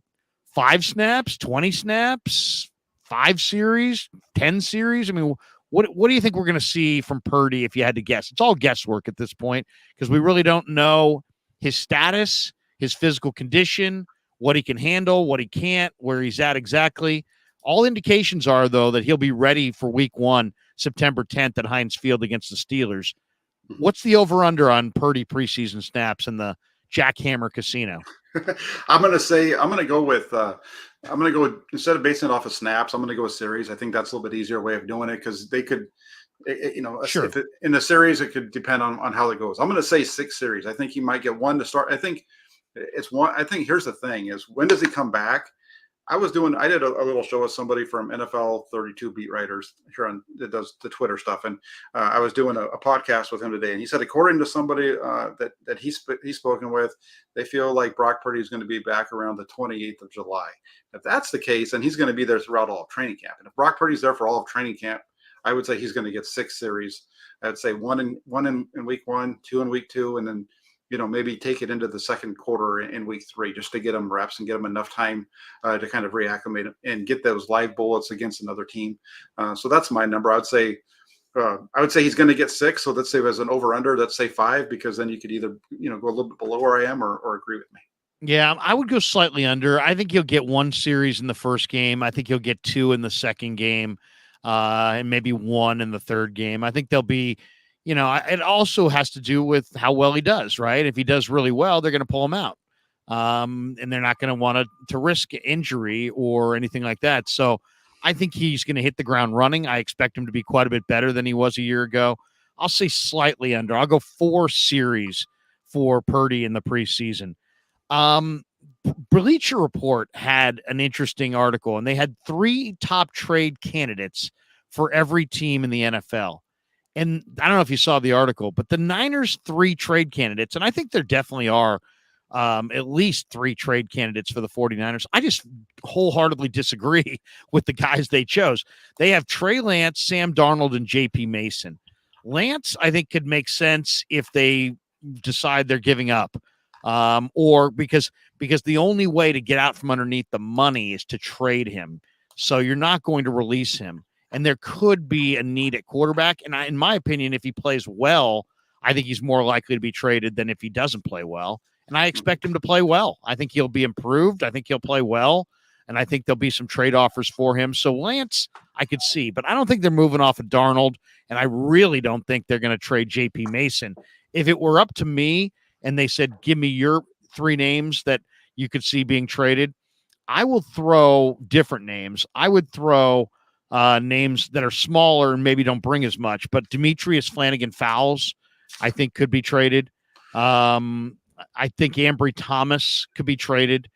5 snaps, 20 snaps? 5 series, 10 series? I mean, what do you think we're going to see from Purdy if you had to guess? It's all guesswork at this point because we really don't know his status, his physical condition, what he can handle, what he can't, where he's at exactly. All indications are, though, that he'll be ready for week 1, September 10th at Heinz Field against the Steelers. What's the over-under on Purdy preseason snaps in the Jack Hammer Casino? I'm going to go with I'm going to go, instead of basing it off of snaps, I'm going to go a series. I think that's a little bit easier way of doing it because they could, Sure. if in a series, it could depend on how it goes. I'm going to say 6 series. I think he might get one to start. I think it's one. I think here's the thing is when does he come back? I did a little show with somebody from NFL 32 beat writers here that does the Twitter stuff. And I was doing a podcast with him today. And he said, according to somebody that he's spoken with, they feel like Brock Purdy is going to be back around the 28th of July. If that's the case, then he's going to be there throughout all of training camp. And if Brock Purdy's there for all of training camp, I would say he's going to get 6 series. I'd say one in week 1, 2 in week 2, and then maybe take it into the second quarter in week 3 just to get them reps and get them enough time to kind of reacclimate and get those live bullets against another team. So that's my number. I would say he's going to get 6. So let's say as an over under, let's say 5, because then you could either, go a little bit below where I am or agree with me. Yeah, I would go slightly under. I think he'll get 1 series in the first game. I think he'll get 2 in the second game, and maybe 1 in the third game. I think there'll be, it also has to do with how well he does, right? If he does really well, they're going to pull him out. And they're not going to want to risk injury or anything like that. So I think he's going to hit the ground running. I expect him to be quite a bit better than he was a year ago. I'll say slightly under. I'll go 4 series for Purdy in the preseason. Bleacher Report had an interesting article, and they had 3 top trade candidates for every team in the NFL. And I don't know if you saw the article, but the Niners 3 trade candidates, and I think there definitely are at least 3 trade candidates for the 49ers. I just wholeheartedly disagree with the guys they chose. They have Trey Lance, Sam Darnold, and JP Mason. Lance, I think, could make sense if they decide they're giving up. Or because the only way to get out from underneath the money is to trade him. So you're not going to release him. And there could be a need at quarterback. And in my opinion, if he plays well, I think he's more likely to be traded than if he doesn't play well. And I expect him to play well. I think he'll be improved. I think he'll play well. And I think there'll be some trade offers for him. So Lance, I could see. But I don't think they're moving off of Darnold. And I really don't think they're going to trade JP Mason. If it were up to me and they said, give me your 3 names that you could see being traded, I will throw different names. I would throw names that are smaller and maybe don't bring as much, but Demetrius Flannigan-Fowles, I think, could be traded. I think Ambry Thomas could be traded.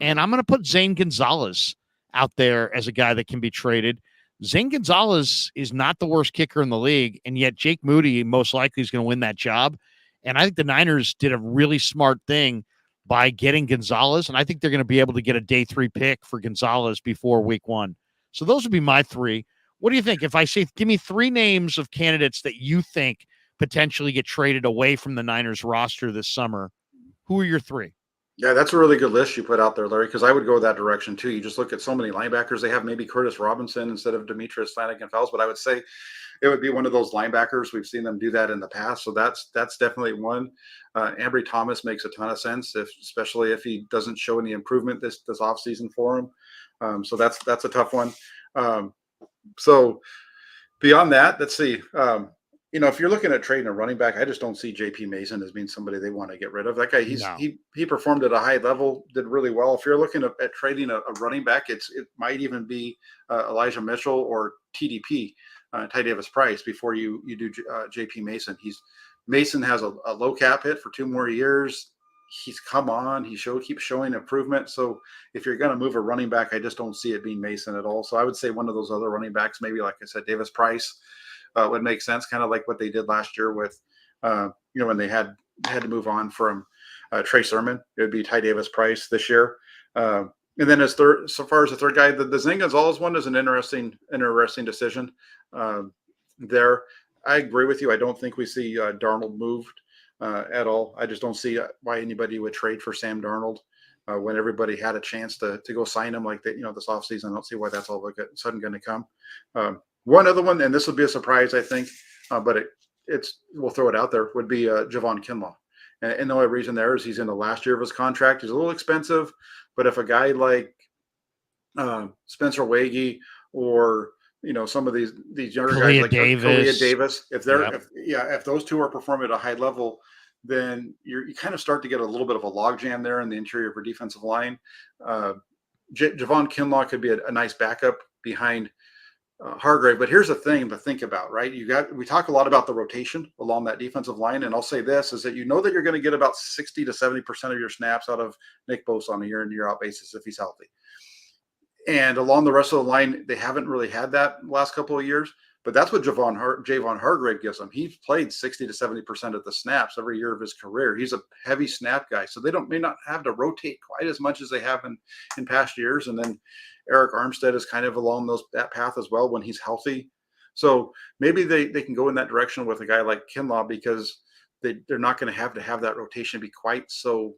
And I'm going to put Zane Gonzalez out there as a guy that can be traded. Zane Gonzalez is not the worst kicker in the league, and yet Jake Moody most likely is going to win that job. And I think the Niners did a really smart thing by getting Gonzalez, and I think they're going to be able to get a day 3 pick for Gonzalez before week 1. So those would be my 3. What do you think? If I say, give me 3 names of candidates that you think potentially get traded away from the Niners roster this summer, who are your 3? Yeah, that's a really good list you put out there, Larry, because I would go that direction too. You just look at so many linebackers. They have maybe Curtis Robinson instead of Demetrius Flannigan-Fowles, but I would say it would be one of those linebackers. We've seen them do that in the past. So that's definitely one. Ambry Thomas makes a ton of sense, especially if he doesn't show any improvement this offseason for him. So that's a tough one. So beyond that, let's see. If you're looking at trading a running back, I just don't see JP Mason as being somebody they want to get rid of. That guy, he performed at a high level, did really well. If you're looking at trading a running back, it might even be Elijah Mitchell or TDP, Ty Davis Price, before you do JP Mason. Mason has a low cap hit for 2 more years. He's come on. He keeps showing improvement. So if you're going to move a running back, I just don't see it being Mason at all. So I would say one of those other running backs, maybe like I said, Davis Price, would make sense, kind of like what they did last year with, when they had to move on from Trey Sermon. It would be Ty Davis Price this year. And then so far as the third guy, the Zane Gonzalez one is an interesting decision there. I agree with you. I don't think we see Darnold moved at all. I just don't see why anybody would trade for Sam Darnold when everybody had a chance to go sign him like that. This offseason, I don't see why that's all of a sudden going to come. One other one, and this will be a surprise, I think, but we'll throw it out there, would be Javon Kinlaw. And the only reason there is he's in the last year of his contract. He's a little expensive, but if a guy like Spencer Wagee or some of these younger guys like Kalia Davis, if those 2 are performing at a high level, then you kind of start to get a little bit of a logjam there in the interior of your defensive line. Javon Kinlaw could be a nice backup behind Hargrave. But here's the thing to think about, right? We talk a lot about the rotation along that defensive line, and I'll say this is that that you're going to get about 60 to 70% of your snaps out of Nick Bosa on a year in year out basis if he's healthy. And along the rest of the line, they haven't really had that last couple of years. But that's what Javon Hargrave gives them. He's played 60 to 70% of the snaps every year of his career. He's a heavy snap guy. So they may not have to rotate quite as much as they have in past years. And then Eric Armstead is kind of along that path as well when he's healthy. So maybe they can go in that direction with a guy like Kinlaw because they're not going to have that rotation be quite so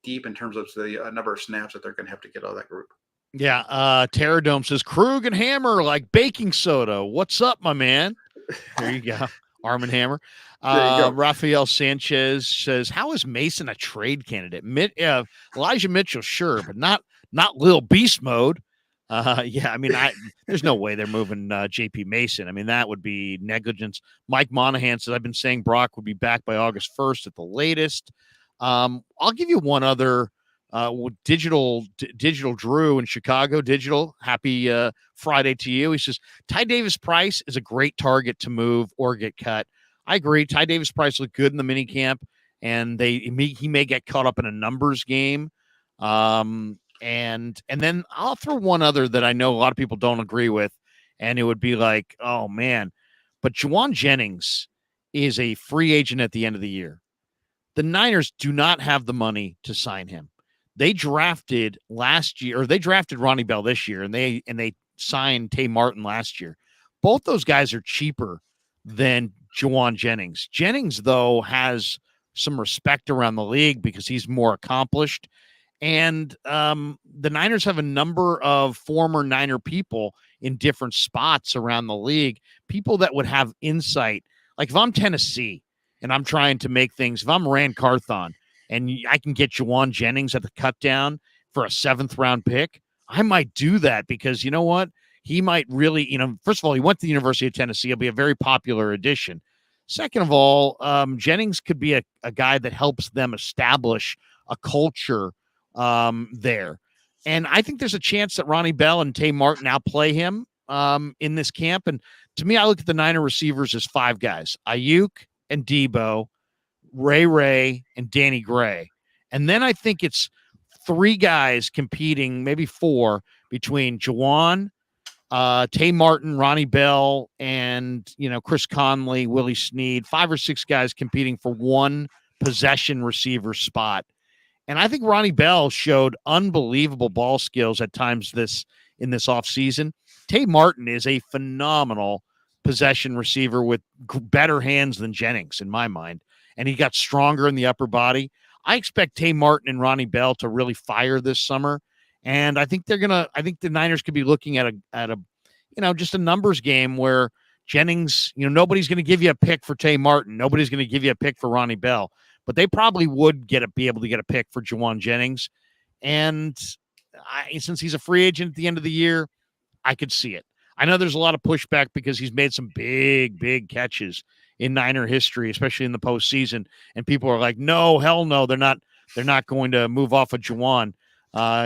deep in terms of the number of snaps that they're going to have to get out of that group. Yeah, Terradome says, Krug and Hammer like baking soda. What's up, my man? There you go. Arm and Hammer. Rafael Sanchez says, how is Mason a trade candidate? Elijah Mitchell, sure, but not Lil Beast mode. Yeah, I mean, there's no way they're moving JP Mason. I mean, that would be negligence. Mike Monahan says, I've been saying Brock would be back by August 1st at the latest. I'll give you one other digital Drew in Chicago. Digital, happy Friday to you. He says Ty Davis Price is a great target to move or get cut. I agree. Ty Davis Price looked good in the mini camp, and he may get caught up in a numbers game. And then I'll throw one other that I know a lot of people don't agree with, and it would be like, oh man, but Juwan Jennings is a free agent at the end of the year. The Niners do not have the money to sign him. They drafted Ronnie Bell this year, and they signed Tay Martin last year. Both those guys are cheaper than Juwan Jennings. Jennings, though, has some respect around the league because he's more accomplished. And the Niners have a number of former Niner people in different spots around the league, people that would have insight. Like if I'm Tennessee and I'm trying to make things, if I'm Rand Carthon, and I can get Juwan Jennings at the cut down for a 7th round pick, I might do that because you know what? He might really, first of all, he went to the University of Tennessee. He'll be a very popular addition. Second of all, Jennings could be a guy that helps them establish a culture there. And I think there's a chance that Ronnie Bell and Tay Martin outplay him in this camp. And to me, I look at the Niner receivers as 5 guys, Ayuk and Debo, Ray, and Danny Gray. And then I think it's 3 guys competing, maybe 4, between Juwan, Tay Martin, Ronnie Bell, and, Chris Conley, Willie Snead, 5 or 6 guys competing for one possession receiver spot. And I think Ronnie Bell showed unbelievable ball skills at times in this offseason. Tay Martin is a phenomenal possession receiver with better hands than Jennings, in my mind. And he got stronger in the upper body. I expect Tay Martin and Ronnie Bell to really fire this summer. And I think I think the Niners could be looking at a just a numbers game where Jennings, nobody's going to give you a pick for Tay Martin. Nobody's going to give you a pick for Ronnie Bell, but they probably would be able to get a pick for Juwan Jennings. And since he's a free agent at the end of the year, I could see it. I know there's a lot of pushback because he's made some big, big catches in Niner history, especially in the postseason. And people are like, no, hell no, they're not going to move off of Juwan.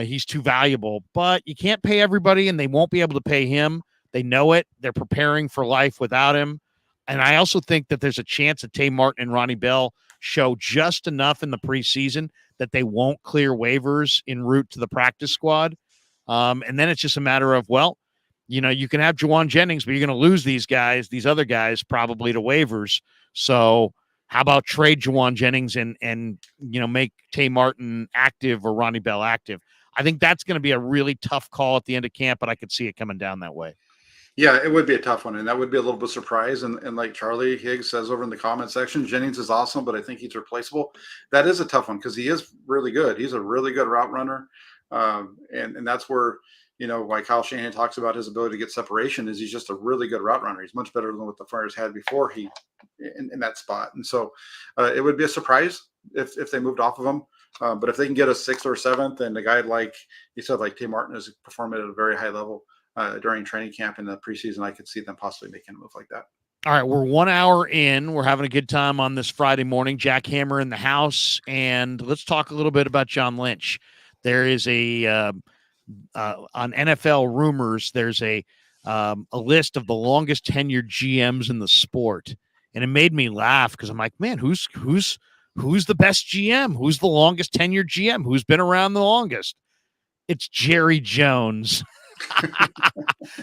He's too valuable. But you can't pay everybody, and they won't be able to pay him. They know it. They're preparing for life without him. And I also think that there's a chance that Tay Martin and Ronnie Bell show just enough in the preseason that they won't clear waivers en route to the practice squad. And then it's just a matter of, you can have Juwan Jennings, but you're going to lose these other guys probably to waivers. So how about trade Juwan Jennings and make Tay Martin active or Ronnie Bell active? I think that's going to be a really tough call at the end of camp, but I could see it coming down that way. Yeah, it would be a tough one, and that would be a little bit of surprise. And like Charlie Higgs says over in the comment section, Jennings is awesome, but I think he's replaceable. That is a tough one because he is really good. He's a really good route runner, and that's where why Kyle Shanahan talks about his ability to get separation is he's just a really good route runner. He's much better than what the Friars had before he in that spot. And so it would be a surprise if they moved off of him. But if they can get a 6th or 7th, and a guy like you said, like Tay Martin is performing at a very high level during training camp in the preseason, I could see them possibly making a move like that. All right, we're 1 hour in. We're having a good time on this Friday morning. Jack Hammer in the house, and let's talk a little bit about John Lynch. There is a on NFL Rumors, there's a list of the longest tenured GMs in the sport, and it made me laugh because I'm like, man, who's the best GM? Who's the longest tenured GM? Who's been around the longest? It's Jerry Jones,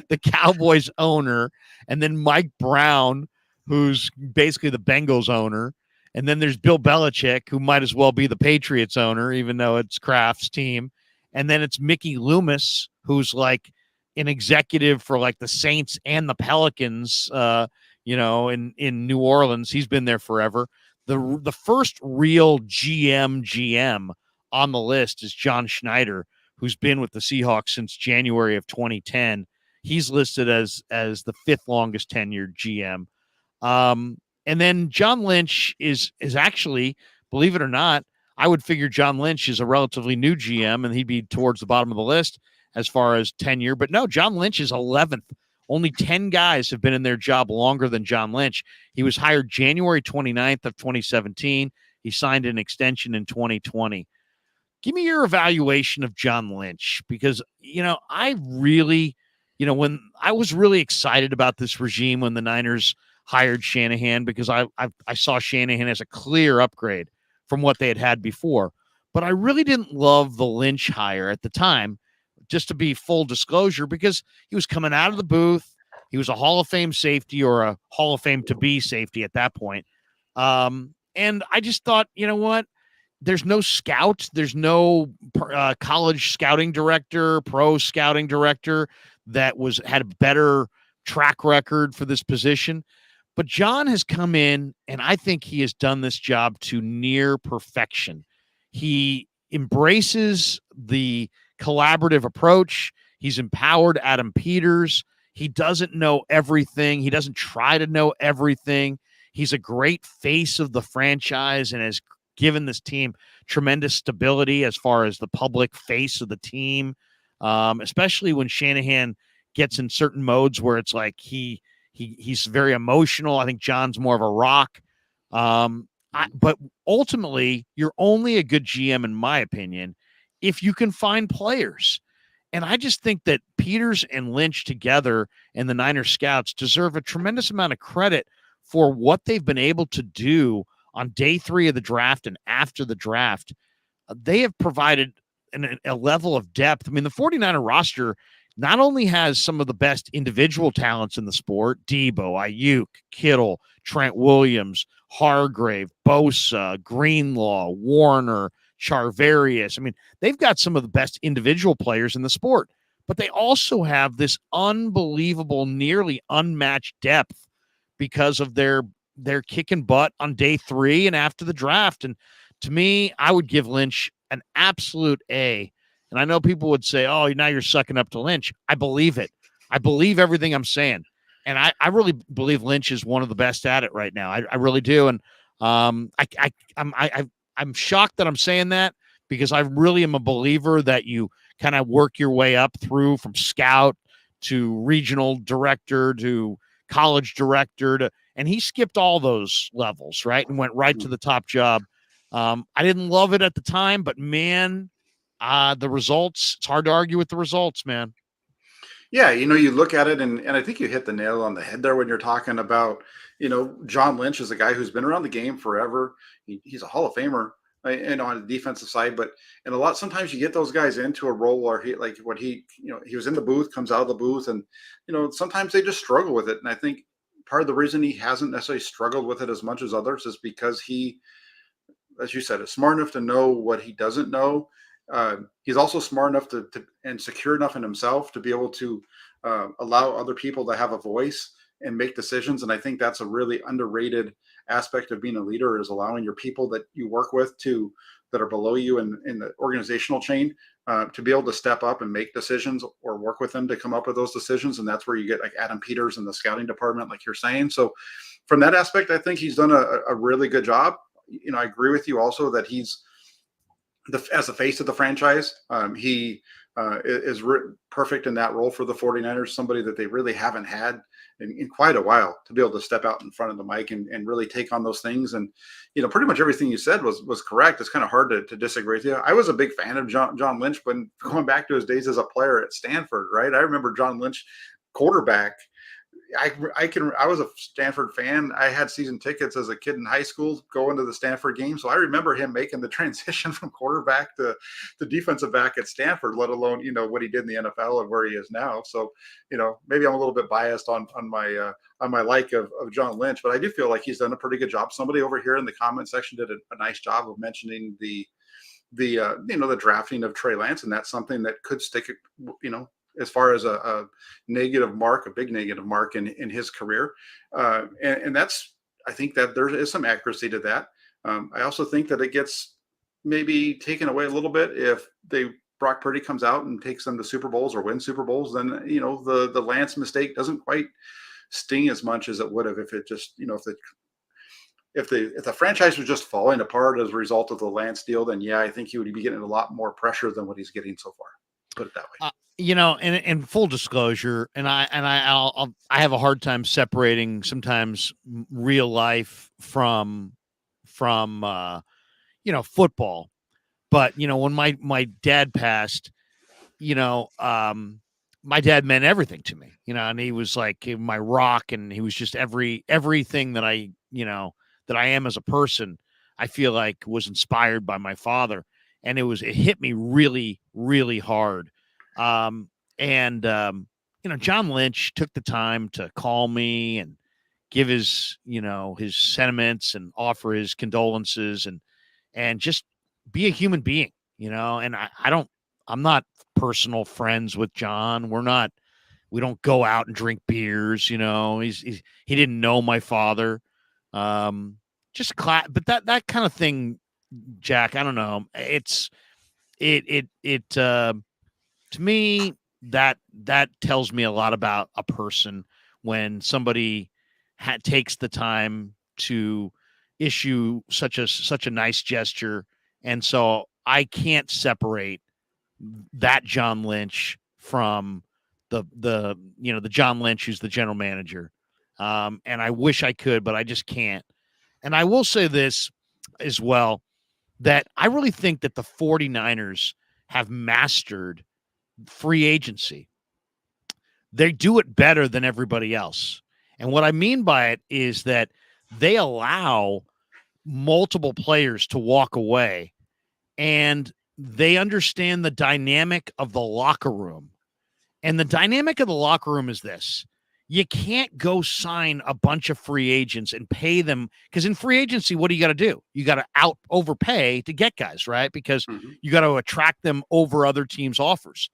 the Cowboys owner, and then Mike Brown, who's basically the Bengals owner. And then there's Bill Belichick, who might as well be the Patriots owner, even though it's Kraft's team. And then it's Mickey Loomis, who's like an executive for like the Saints and the Pelicans, in New Orleans. He's been there forever. The first real GM on the list is John Schneider, who's been with the Seahawks since January of 2010. He's listed as the fifth longest tenured GM. And then John Lynch is actually, believe it or not, I would figure John Lynch is a relatively new GM and he'd be towards the bottom of the list as far as tenure. But no, John Lynch is 11th. Only 10 guys have been in their job longer than John Lynch. He was hired January 29th of 2017. He signed an extension in 2020. Give me your evaluation of John Lynch, because, I really, when I was really excited about this regime when the Niners hired Shanahan, because I saw Shanahan as a clear upgrade from what they had before. But I really didn't love the Lynch hire at the time, just to be full disclosure, because he was coming out of the booth. He was a Hall of Fame safety, or a Hall of Fame to be safety at that point. And I just thought, you know what? There's no scout. There's no college scouting director, pro scouting director that had a better track record for this position. But John has come in, and I think he has done this job to near perfection. He embraces the collaborative approach. He's empowered Adam Peters. He doesn't know everything. He doesn't try to know everything. He's a great face of the franchise and has given this team tremendous stability as far as the public face of the team, especially when Shanahan gets in certain modes where it's like he's very emotional. I think John's more of a rock. But ultimately, you're only a good GM, in my opinion, if you can find players. And I just think that Peters and Lynch together and the Niner scouts deserve a tremendous amount of credit for what they've been able to do on day 3 of the draft and after the draft. They have provided a level of depth. I mean, the 49er roster not only has some of the best individual talents in the sport, Debo, Ayuk, Kittle, Trent Williams, Hargrave, Bosa, Greenlaw, Warner, Charvarius. I mean, they've got some of the best individual players in the sport, but they also have this unbelievable, nearly unmatched depth because of their kicking butt on day 3 and after the draft. And to me, I would give Lynch an absolute A. And I know people would say, oh, now you're sucking up to Lynch. I believe it. I believe everything I'm saying. And I really believe Lynch is one of the best at it right now. I really do. And I'm shocked that I'm saying that, because I really am a believer that you kind of work your way up through from scout to regional director to college director and he skipped all those levels, right? And went right to the top job. I didn't love it at the time, but man, the results, it's hard to argue with the results, man. Yeah, you look at it, and I think you hit the nail on the head there when you're talking about, John Lynch is a guy who's been around the game forever. He's a Hall of Famer, and on the defensive side, but sometimes you get those guys into a role where he was in the booth, comes out of the booth, and sometimes they just struggle with it. And I think part of the reason he hasn't necessarily struggled with it as much as others is because he, as you said, is smart enough to know what he doesn't know. He's also smart enough to and secure enough in himself to be able to allow other people to have a voice and make decisions. And I think that's a really underrated aspect of being a leader, is allowing your people that you work with that are below you in the organizational chain to be able to step up and make decisions, or work with them to come up with those decisions. And that's where you get like Adam Peters in the scouting department, like you're saying. So from that aspect, I think he's done a really good job. I agree with you also that he's as the face of the franchise. He is perfect in that role for the 49ers, somebody that they really haven't had in quite a while to be able to step out in front of the mic and really take on those things. And, pretty much everything you said was correct. It's kind of hard to disagree with you. I was a big fan of John Lynch, but going back to his days as a player at Stanford, right? I remember John Lynch, quarterback. I was a Stanford fan. I had season tickets as a kid in high school going to the Stanford game. So I remember him making the transition from quarterback to defensive back at Stanford, let alone, what he did in the NFL and where he is now. So, maybe I'm a little bit biased on my like of John Lynch, but I do feel like he's done a pretty good job. Somebody over here in the comment section did a nice job of mentioning the drafting of Trey Lance. And that's something that could stick, as far as a negative mark, a big negative mark in his career. And that's, I think that there is some accuracy to that. I also think that it gets maybe taken away a little bit if Brock Purdy comes out and takes them to Super Bowls or wins Super Bowls, then, the Lance mistake doesn't quite sting as much as it would have if it just, if the franchise was just falling apart as a result of the Lance deal, then yeah, I think he would be getting a lot more pressure than what he's getting so far. Put it that way. And full disclosure, I have a hard time separating sometimes real life from football. But when my dad passed, my dad meant everything to me, and he was like my rock, and he was just everything that I am as a person. I feel like was inspired by my father, and it hit me really, really hard. John Lynch took the time to call me and give his sentiments and offer his condolences and just be a human being, and I'm not personal friends with John. We don't go out and drink beers, he didn't know my father. But that kind of thing, Jack, I don't know. To me, that tells me a lot about a person when somebody takes the time to issue such a nice gesture. And so I can't separate that John Lynch from the John Lynch who's the general manager. And I wish I could, but I just can't. And I will say this as well, that I really think that the 49ers have mastered free agency. They do it better than everybody else. And what I mean by it is that they allow multiple players to walk away, and they understand the dynamic of the locker room. And the dynamic of the locker room is this: you can't go sign a bunch of free agents and pay them, because in free agency, what do you got to do? You got to overpay to get guys, right? Because you got to attract them over other teams' offers.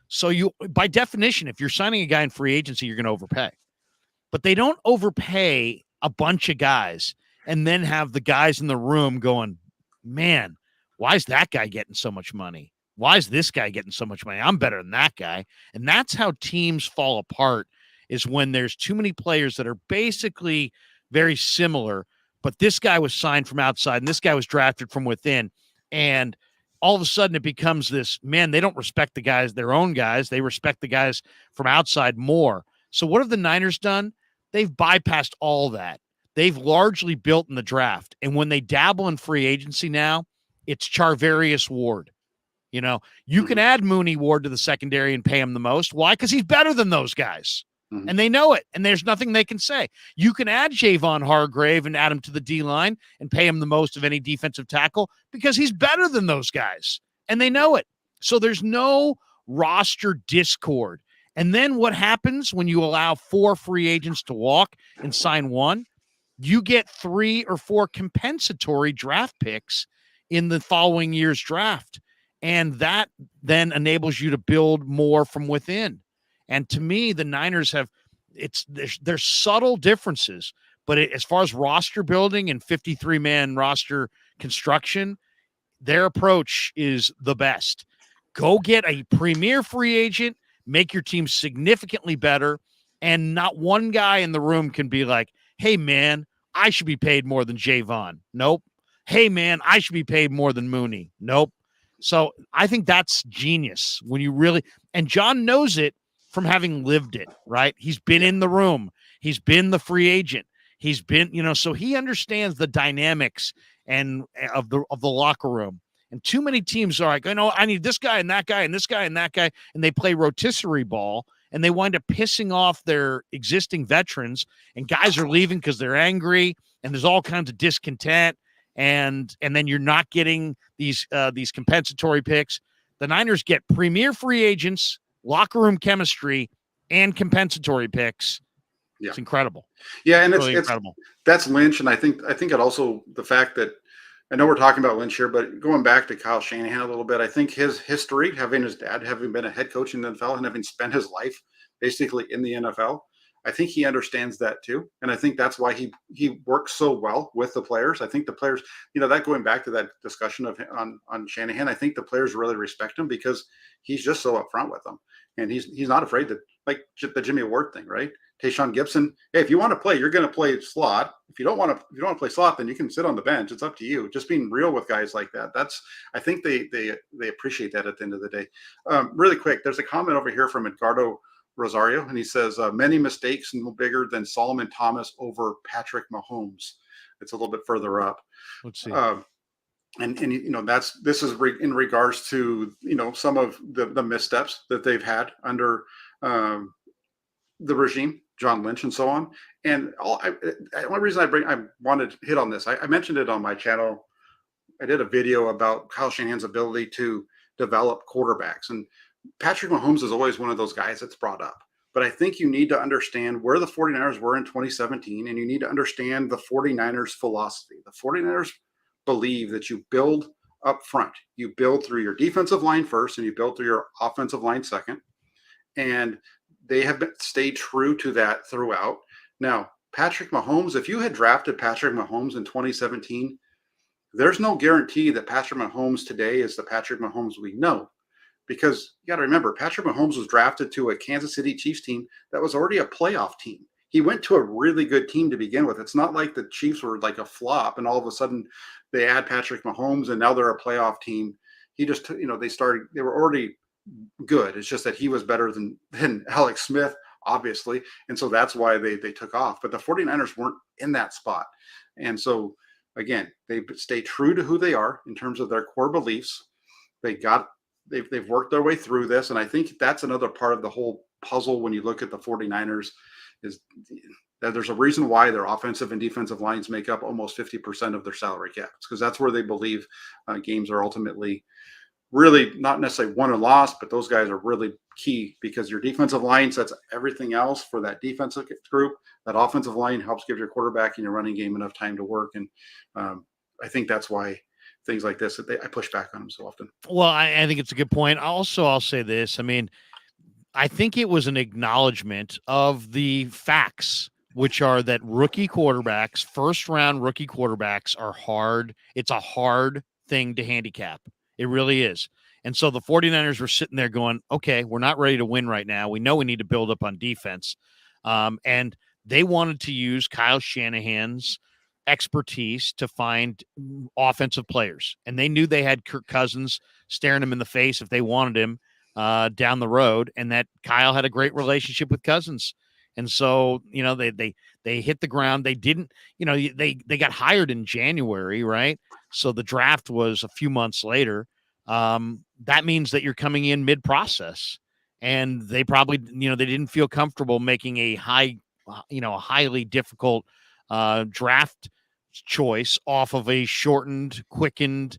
So by definition, if you're signing a guy in free agency, you're going to overpay. But they don't overpay a bunch of guys and then have the guys in the room going, man, why is that guy getting so much money? Why is this guy getting so much money? I'm better than that guy. And that's how teams fall apart, is when there's too many players that are basically very similar, but this guy was signed from outside and this guy was drafted from within. And all of a sudden it becomes this, man, they don't respect the guys, their own guys. They respect the guys from outside more. So what have the Niners done? They've bypassed all that. They've largely built in the draft. And when they dabble in free agency now, it's Charvarius Ward. You can add Mooney Ward to the secondary and pay him the most. Why? Because he's better than those guys. And they know it, and there's nothing they can say. You can add Javon Hargrave and add him to the D-line and pay him the most of any defensive tackle because he's better than those guys, and they know it. So there's no roster discord. And then what happens when you allow 4 free agents to walk and sign 1? You get 3 or 4 compensatory draft picks in the following year's draft, and that then enables you to build more from within. And to me, the Niners have there's subtle differences, but as far as roster building and 53-man roster construction, their approach is the best. Go get a premier free agent, make your team significantly better, and not one guy in the room can be like, hey, man, I should be paid more than Javon. Nope. Hey, man, I should be paid more than Mooney. Nope. So I think that's genius when you really – and John knows it from having lived it, right? He's been in the room. He's been the free agent. He's been, so he understands the dynamics and of the locker room. And too many teams are like, I need this guy and that guy and this guy and that guy, and they play rotisserie ball, and they wind up pissing off their existing veterans, and guys are leaving because they're angry, and there's all kinds of discontent, and then you're not getting these compensatory picks. The Niners get premier free agents, locker room chemistry, and compensatory picks. Yeah. It's incredible. Yeah, and really it's incredible. That's Lynch, and I think it also the fact that I know we're talking about Lynch here, but going back to Kyle Shanahan a little bit, I think his history, having his dad having been a head coach in the NFL and having spent his life basically in the NFL, I think he understands that too, and I think that's why he works so well with the players. I think the players, that going back to that discussion on Shanahan, I think the players really respect him because he's just so upfront with them, and he's not afraid to, like the Jimmy Ward thing, right? Tayshaun Gibson, hey, if you want to play, you're going to play slot. If you don't want to play slot, then you can sit on the bench. It's up to you. Just being real with guys like that. I think they appreciate that at the end of the day. Really quick, there's a comment over here from Edgardo Rosario, and he says, many mistakes no bigger than Solomon Thomas over Patrick Mahomes. It's a little bit further up. Let's see. This is in regards to, some of the missteps that they've had under the regime, John Lynch and so on. And one reason I wanted to hit on this, I mentioned it on my channel. I did a video about Kyle Shanahan's ability to develop quarterbacks. And Patrick Mahomes is always one of those guys that's brought up. But I think you need to understand where the 49ers were in 2017, and you need to understand the 49ers philosophy. The 49ers believe that you build up front. You build through your defensive line first, and you build through your offensive line second. And they have stayed true to that throughout. Now, Patrick Mahomes, if you had drafted Patrick Mahomes in 2017, there's no guarantee that Patrick Mahomes today is the Patrick Mahomes we know. Because you got to remember, Patrick Mahomes was drafted to a Kansas City Chiefs team that was already a playoff team. He went to a really good team to begin with. It's not like the Chiefs were like a flop and all of a sudden they add Patrick Mahomes and now they're a playoff team. He just, they were already good. It's just that he was better than Alex Smith, obviously. And so that's why they took off. But the 49ers weren't in that spot. And so, again, they stay true to who they are in terms of their core beliefs. They've worked their way through this. And I think that's another part of the whole puzzle when you look at the 49ers is that there's a reason why their offensive and defensive lines make up almost 50% of their salary cap. It's because that's where they believe games are ultimately really not necessarily won or lost, but those guys are really key because your defensive line sets everything else for that defensive group. That offensive line helps give your quarterback and your running game enough time to work. And I think that's why things like this, I push back on them so often. Well, I think it's a good point. Also, I'll say this. I mean, I think it was an acknowledgement of the facts, which are that rookie quarterbacks, first-round rookie quarterbacks are hard. It's a hard thing to handicap. It really is. And so the 49ers were sitting there going, okay, we're not ready to win right now. We know we need to build up on defense. And they wanted to use Kyle Shanahan's expertise to find offensive players. And they knew they had Kirk Cousins staring them in the face if they wanted him down the road, and that Kyle had a great relationship with Cousins. And so, they hit the ground. They didn't, they got hired in January, right? So the draft was a few months later. That means that you're coming in mid-process, and they probably, they didn't feel comfortable making a highly difficult draft choice off of a shortened, quickened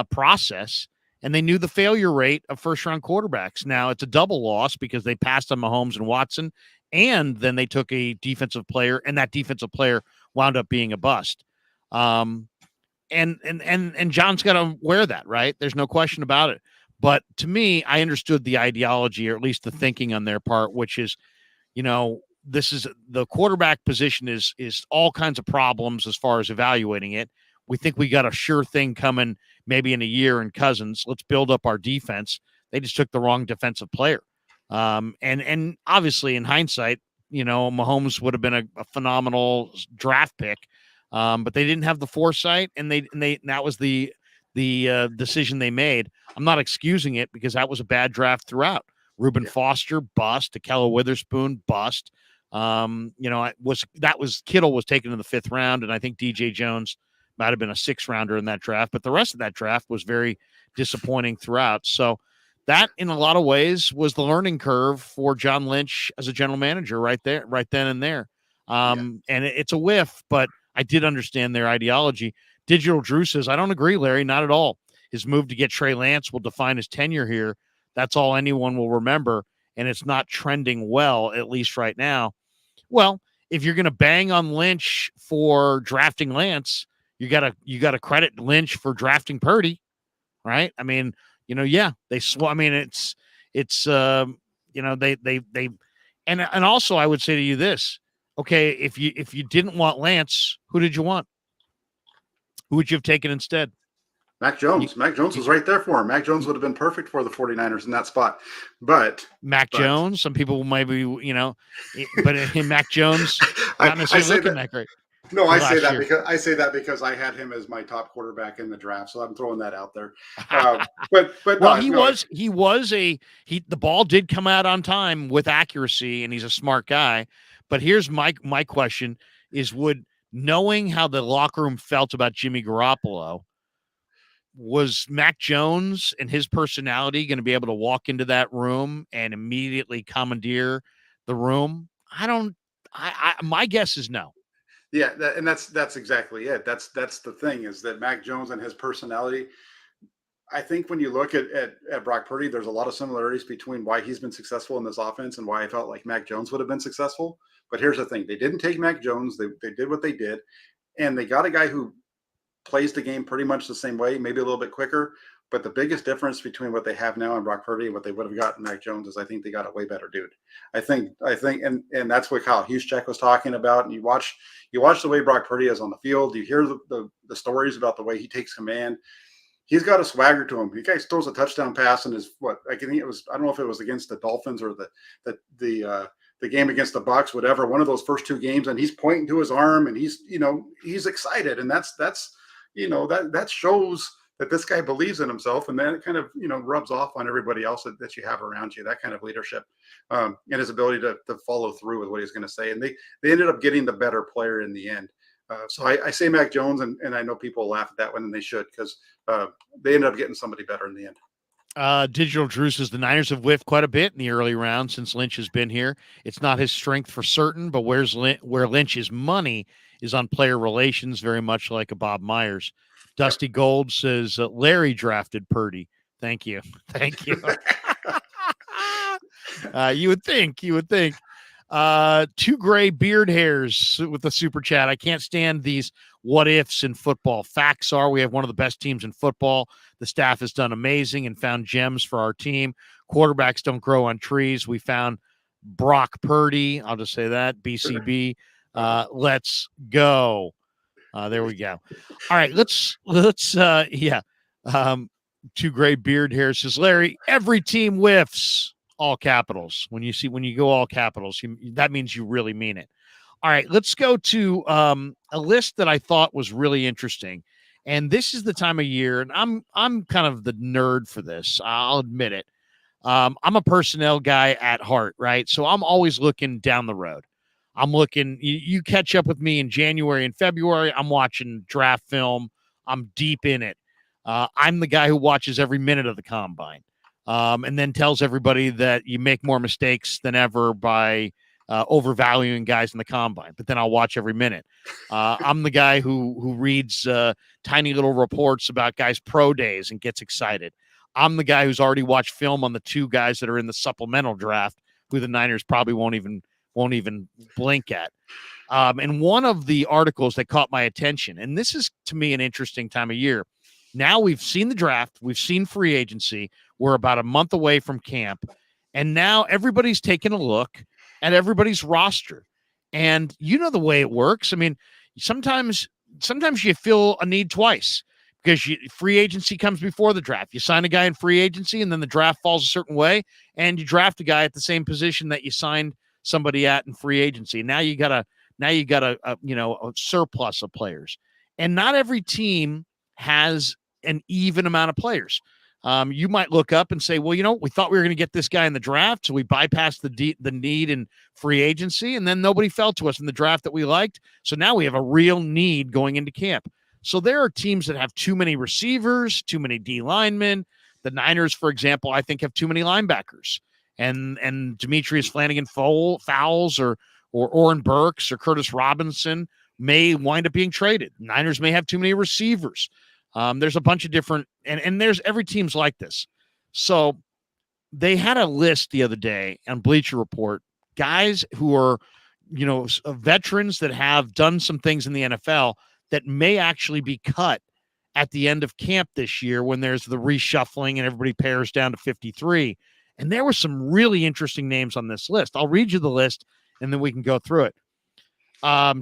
process. And they knew the failure rate of first-round quarterbacks. Now, it's a double loss because they passed on Mahomes and Watson, and then they took a defensive player, and that defensive player wound up being a bust. And John's got to wear that, right? There's no question about it. But to me, I understood the ideology, or at least the thinking on their part, which is, this is the quarterback position is all kinds of problems as far as evaluating it. We think we got a sure thing coming maybe in a year in Cousins. Let's build up our defense. They just took the wrong defensive player. And obviously in hindsight, Mahomes would have been a phenomenal draft pick. But they didn't have the foresight, and that was the decision they made. I'm not excusing it because that was a bad draft throughout. Reuben Foster, bust. Ahkello Witherspoon, bust. Kittle was taken in the 5th round, and I think DJ Jones might have been a 6th rounder in that draft, but the rest of that draft was very disappointing throughout. So that, in a lot of ways, was the learning curve for John Lynch as a general manager right then and there. And it's a whiff, but I did understand their ideology. Digital Drew says, I don't agree, Larry, not at all. His move to get Trey Lance will define his tenure here. That's all anyone will remember, and it's not trending well, at least right now. Well, if you're going to bang on Lynch for drafting Lance, you gotta credit Lynch for drafting Purdy, right? I mean, and also I would say to you this, okay, if you didn't want Lance, who did you want? Who would you have taken instead? Mac Jones. Mac Jones was right there for him. Mac Jones would have been perfect for the 49ers in that spot. But Jones, some people maybe, but in Mac Jones, not necessarily looking that great. No, I say that because I had him as my top quarterback in the draft, so I'm throwing that out there. The ball did come out on time with accuracy, and he's a smart guy. But here's my question: knowing how the locker room felt about Jimmy Garoppolo, was Mac Jones and his personality going to be able to walk into that room and immediately commandeer the room? My guess is no. Yeah, that's exactly it. That's the thing, is that Mac Jones and his personality. I think when you look at Brock Purdy, there's a lot of similarities between why he's been successful in this offense and why I felt like Mac Jones would have been successful. But here's the thing: they didn't take Mac Jones. They did what they did, and they got a guy who plays the game pretty much the same way, maybe a little bit quicker. But the biggest difference between what they have now in Brock Purdy and what they would have gotten Mac Jones is I think they got a way better dude. I think, and that's what Kyle Juszczyk was talking about. And you watch the way Brock Purdy is on the field. You hear the stories about the way he takes command. He's got a swagger to him. He guys throws a touchdown pass and I don't know if it was against the Dolphins or the game against the Bucs, whatever, one of those first 2 games, and he's pointing to his arm and he's excited. And that shows that this guy believes in himself, and then it kind of, rubs off on everybody else that you have around you, that kind of leadership, and his ability to follow through with what he's going to say. And they ended up getting the better player in the end. So I say Mac Jones, and I know people laugh at that one, and they should, because they ended up getting somebody better in the end. Digital Drew says the Niners have whiffed quite a bit in the early round since Lynch has been here. It's not his strength for certain, but where Lynch's money is on player relations, very much like a Bob Myers. Dusty Gold says Larry drafted Purdy. Thank you. You would think. 2 gray beard hairs with the super chat. I can't stand these what ifs in football. Facts are we have one of the best teams in football. The staff has done amazing and found gems for our team. Quarterbacks don't grow on trees. We found Brock Purdy. I'll just say that. BCB. Let's go. There we go. All right, let's 2 gray beard hairs says Larry, every team whiffs, all capitals. When you go all capitals, that means you really mean it. All right, let's go to a list that I thought was really interesting. And this is the time of year, and I'm kind of the nerd for this. I'll admit it. I'm a personnel guy at heart, right? So I'm always looking down the road. I'm looking, you catch up with me in January and February, I'm watching draft film. I'm deep in it. I'm the guy who watches every minute of the combine, and then tells everybody that you make more mistakes than ever by overvaluing guys in the combine. But then I'll watch every minute. I'm the guy who reads tiny little reports about guys' pro days and gets excited. I'm the guy who's already watched film on the 2 guys that are in the supplemental draft, who the Niners probably won't even blink at. And one of the articles that caught my attention, and this is to me an interesting time of year. Now we've seen the draft, we've seen free agency, we're about a month away from camp, and now everybody's taking a look at everybody's roster. And you know the way it works. I mean, sometimes you feel a need twice, because free agency comes before the draft. You sign a guy in free agency, and then the draft falls a certain way, and you draft a guy at the same position that you signed somebody at in free agency. Now you got a surplus of players, and not every team has an even amount of players. You might look up and say, well, we thought we were going to get this guy in the draft, so we bypassed the need in free agency, and then nobody fell to us in the draft that we liked. So now we have a real need going into camp. So there are teams that have too many receivers, too many D linemen. The Niners, for example, I think have too many linebackers. And Demetrius Fowles or Oren Burks or Curtis Robinson may wind up being traded. Niners may have too many receivers. There's a bunch of different, and there's every team's like this. So they had a list the other day on Bleacher Report, guys who are, veterans that have done some things in the NFL that may actually be cut at the end of camp this year when there's the reshuffling and everybody pairs down to 53. And there were some really interesting names on this list. I'll read you the list and then we can go through it.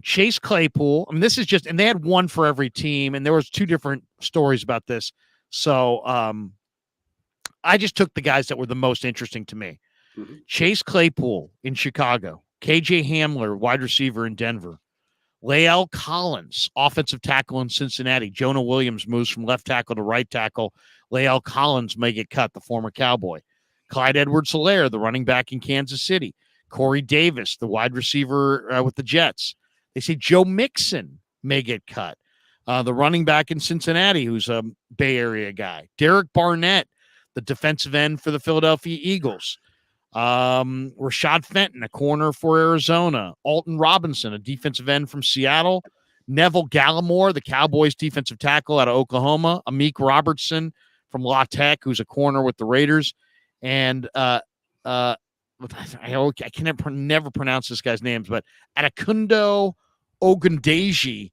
Chase Claypool. I mean, this is just, and they had one for every team, and there was two different stories about this. So I just took the guys that were the most interesting to me. Mm-hmm. Chase Claypool in Chicago, KJ Hamler, wide receiver in Denver, Lael Collins, offensive tackle in Cincinnati. Jonah Williams moves from left tackle to right tackle. Lael Collins may get cut, the former Cowboy. Clyde Edwards-Helaire, the running back in Kansas City. Corey Davis, the wide receiver with the Jets. They say Joe Mixon may get cut. The running back in Cincinnati, who's a Bay Area guy. Derek Barnett, the defensive end for the Philadelphia Eagles. Rashad Fenton, a corner for Arizona. Alton Robinson, a defensive end from Seattle. Neville Gallimore, the Cowboys defensive tackle out of Oklahoma. Amik Robertson from La Tech, who's a corner with the Raiders. And I can never pronounce this guy's names, but Atakundo Ogundeji,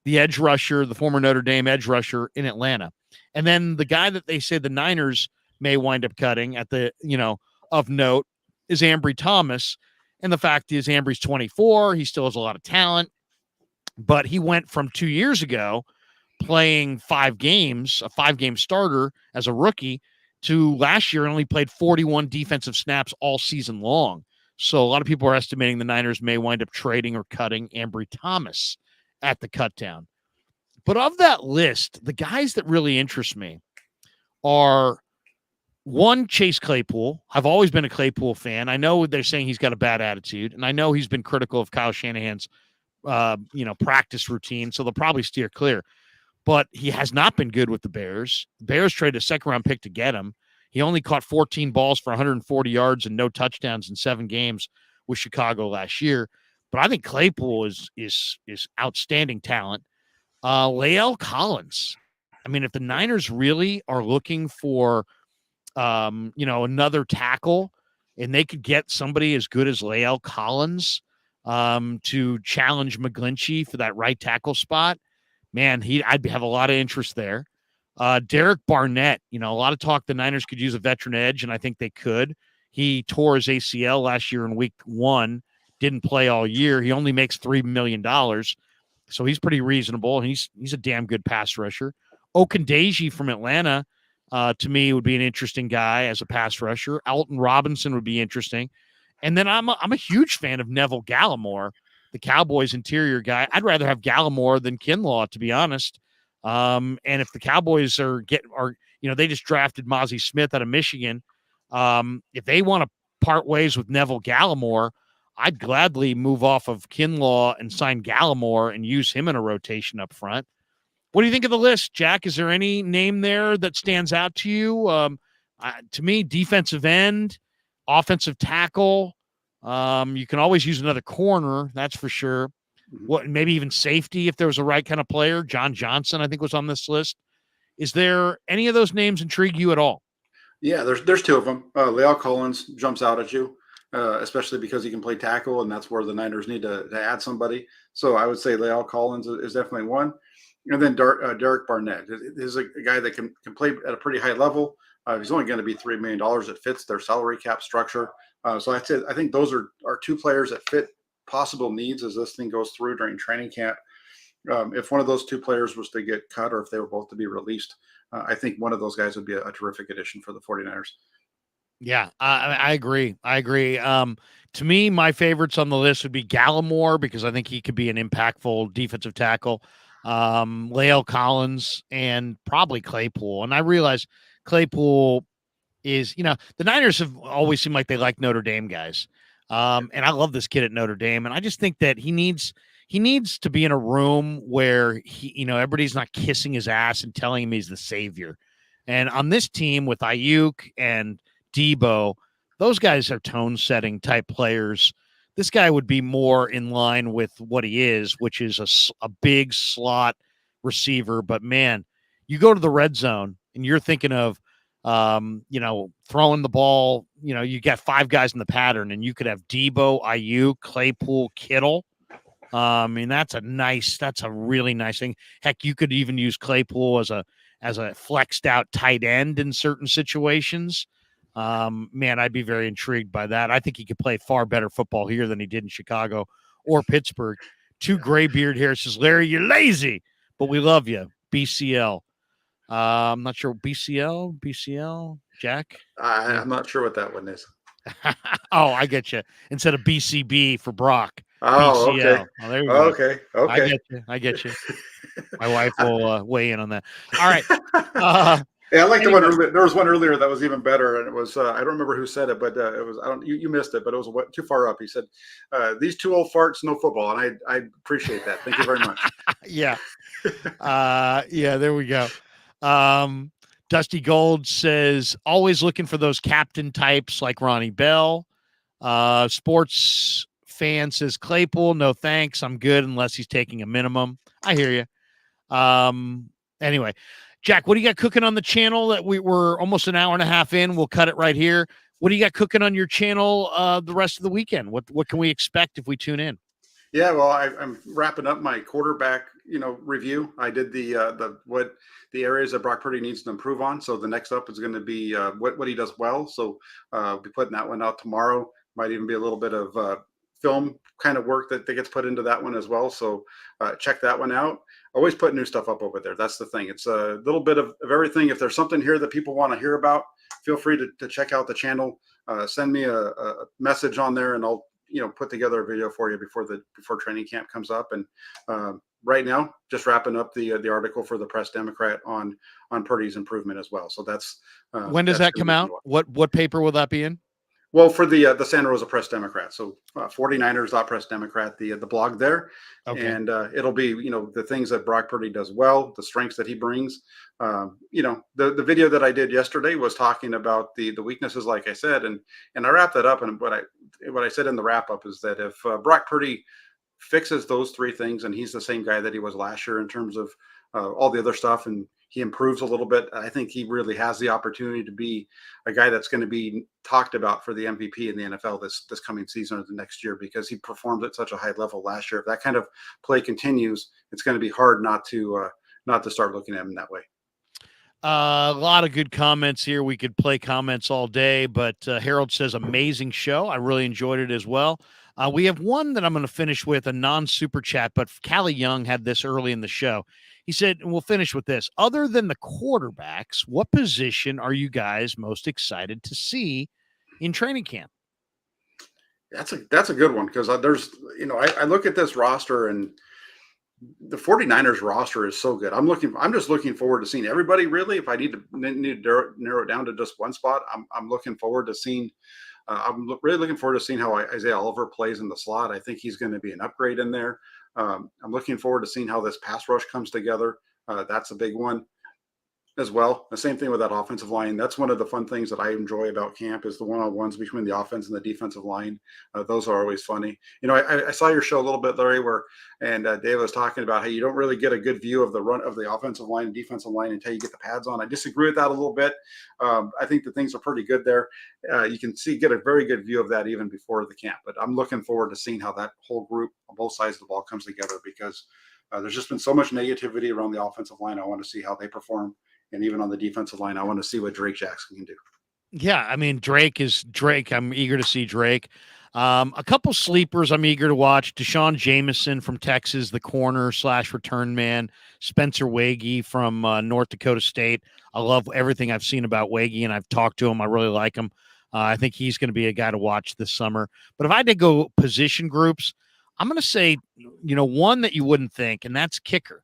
the edge rusher, the former Notre Dame edge rusher in Atlanta. And then the guy that they say the Niners may wind up cutting at the, of note is Ambry Thomas. And the fact is Ambry's 24. He still has a lot of talent, but he went from 2 years ago playing 5 games, a 5-game starter as a rookie, to last year only played 41 defensive snaps all season long. So a lot of people are estimating the Niners may wind up trading or cutting Ambry Thomas at the cutdown. But of that list, the guys that really interest me are, one, Chase Claypool. I've always been a Claypool fan. I know they're saying he's got a bad attitude, and I know he's been critical of Kyle Shanahan's practice routine, so they'll probably steer clear. But he has not been good with the Bears. The Bears traded a second-round pick to get him. He only caught 14 balls for 140 yards and no touchdowns in 7 games with Chicago last year. But I think Claypool is outstanding talent. Lael Collins. I mean, if the Niners really are looking for, another tackle, and they could get somebody as good as Lael Collins to challenge McGlinchey for that right tackle spot, man, I'd have a lot of interest there. Derek Barnett, a lot of talk the Niners could use a veteran edge, and I think they could. He tore his ACL last year in week 1, didn't play all year. He only makes $3 million, so he's pretty reasonable, and he's a damn good pass rusher. Ogundeji from Atlanta, to me, would be an interesting guy as a pass rusher. Alton Robinson would be interesting. And then I'm a huge fan of Neville Gallimore, the Cowboys interior guy. I'd rather have Gallimore than Kinlaw, to be honest. And if the Cowboys they just drafted Mozzie Smith out of Michigan. If they want to part ways with Neville Gallimore, I'd gladly move off of Kinlaw and sign Gallimore and use him in a rotation up front. What do you think of the list, Jack? Is there any name there that stands out to you? To me, defensive end, offensive tackle. You can always use another corner, that's for sure. What, maybe even safety if there was a right kind of player. John Johnson, I think, was on this list. Is there any of those names intrigue you at all? Yeah, there's 2 of them. Lael Collins jumps out at you, especially because he can play tackle, and that's where the Niners need to add somebody. So I would say Lael Collins is definitely one. And then Derek Barnett is a guy that can play at a pretty high level. He's only going to be $3 million. It fits their salary cap structure. So I think those are 2 players that fit possible needs as this thing goes through during training camp. If one of those 2 players was to get cut or if they were both to be released, I think one of those guys would be a terrific addition for the 49ers. Yeah, I agree. To me, my favorites on the list would be Gallimore because I think he could be an impactful defensive tackle. La'el Collins, and probably Claypool. And I realize Claypool is, the Niners have always seemed like they like Notre Dame guys. And I love this kid at Notre Dame. And I just think that he needs to be in a room where everybody's not kissing his ass and telling him he's the savior. And on this team with Ayuk and Debo, those guys are tone setting type players. This guy would be more in line with what he is, which is a big slot receiver. But man, you go to the red zone and you're thinking of, throwing the ball, you got 5 guys in the pattern and you could have Debo, Ayuk, Claypool, Kittle. That's a really nice thing. Heck, you could even use Claypool as a flexed out tight end in certain situations. Man, I'd be very intrigued by that. I think he could play far better football here than he did in Chicago or Pittsburgh. 2 gray beard hair says, Larry, you're lazy, but we love you. BCL. I'm not sure. BCL, Jack? I'm not sure what that one is. Oh, I get you. Instead of BCB for Brock. Oh, BCL. okay. Oh, there you go. Okay. I get you. My wife will weigh in on that. All right. Yeah, I like the one earlier. There was one earlier that was even better, and it was I don't remember who said it, but it was you missed it, but it was too far up. He said, "These 2 old farts, no football," and I appreciate that. Thank you very much. Yeah. Yeah. There we go. Dusty Gold says, always looking for those captain types like Ronnie Bell. Sports fan says, Claypool, no thanks. I'm good unless he's taking a minimum. I hear you. Anyway, Jack, what do you got cooking on the channel? That we're almost an hour and a half in. We'll cut it right here. What do you got cooking on your channel the rest of the weekend? What can we expect if we tune in? Yeah, well, I'm wrapping up my quarterback, review. I did what the areas that Brock Purdy needs to improve on. So the next up is going to be what he does well. So I'll be putting that one out tomorrow. Might even be a little bit of film kind of work that gets put into that one as well. So check that one out. Always put new stuff up over there. That's the thing. It's a little bit of everything. If there's something here that people want to hear about, feel free to check out the channel. Send me a message on there, and I'll put together a video for you before training camp comes up. And right now, just wrapping up the article for the Press Democrat on Purdy's improvement as well. So that's when does that come out? What paper will that be in? Well, for the Santa Rosa Press Democrat, so 49ers.Press Democrat, the blog there, okay. And it'll be the things that Brock Purdy does well, the strengths that he brings. The video that I did yesterday was talking about the weaknesses, like I said, and I wrapped that up. And what I said in the wrap up is that if Brock Purdy fixes those 3 things, and he's the same guy that he was last year in terms of all the other stuff, and he improves a little bit, I think he really has the opportunity to be a guy that's going to be talked about for the MVP in the NFL this coming season or the next year, because he performed at such a high level last year. If that kind of play continues, it's going to be hard not to start looking at him that way. A lot of good comments here. We could play comments all day, but Harold says, amazing show. I really enjoyed it as well. We have one that I'm going to finish with, a non-super chat, but Callie Young had this early in the show. He said, and we'll finish with this, other than the quarterbacks, what position are you guys most excited to see in training camp? That's a good one, because there's, I look at this roster, and the 49ers roster is so good. I'm just looking forward to seeing everybody, really. If I need to narrow it down to just one spot, I'm looking forward to seeing I'm really looking forward to seeing how Isaiah Oliver plays in the slot. I think he's going to be an upgrade in there. I'm looking forward to seeing how this pass rush comes together. That's a big one as well. The same thing with that offensive line. That's one of the fun things that I enjoy about camp, is the one-on-ones between the offense and the defensive line. Those are always funny. I saw your show a little bit, Larry, and Dave was talking about how you don't really get a good view of the run of the offensive line and defensive line until you get the pads on. I disagree with that a little bit. I think the things are pretty good there. You can get a very good view of that even before the camp. But I'm looking forward to seeing how that whole group on both sides of the ball comes together, because there's just been so much negativity around the offensive line. I want to see how they perform. And even on the defensive line, I want to see what Drake Jackson can do. Yeah, I mean, Drake is Drake. I'm eager to see Drake. A couple sleepers I'm eager to watch. Deshaun Jameson from Texas, the corner / return man. Spencer Wagee from North Dakota State. I love everything I've seen about Wagee, and I've talked to him. I really like him. I think he's going to be a guy to watch this summer. But if I had to go position groups, I'm going to say, one that you wouldn't think, and that's kicker.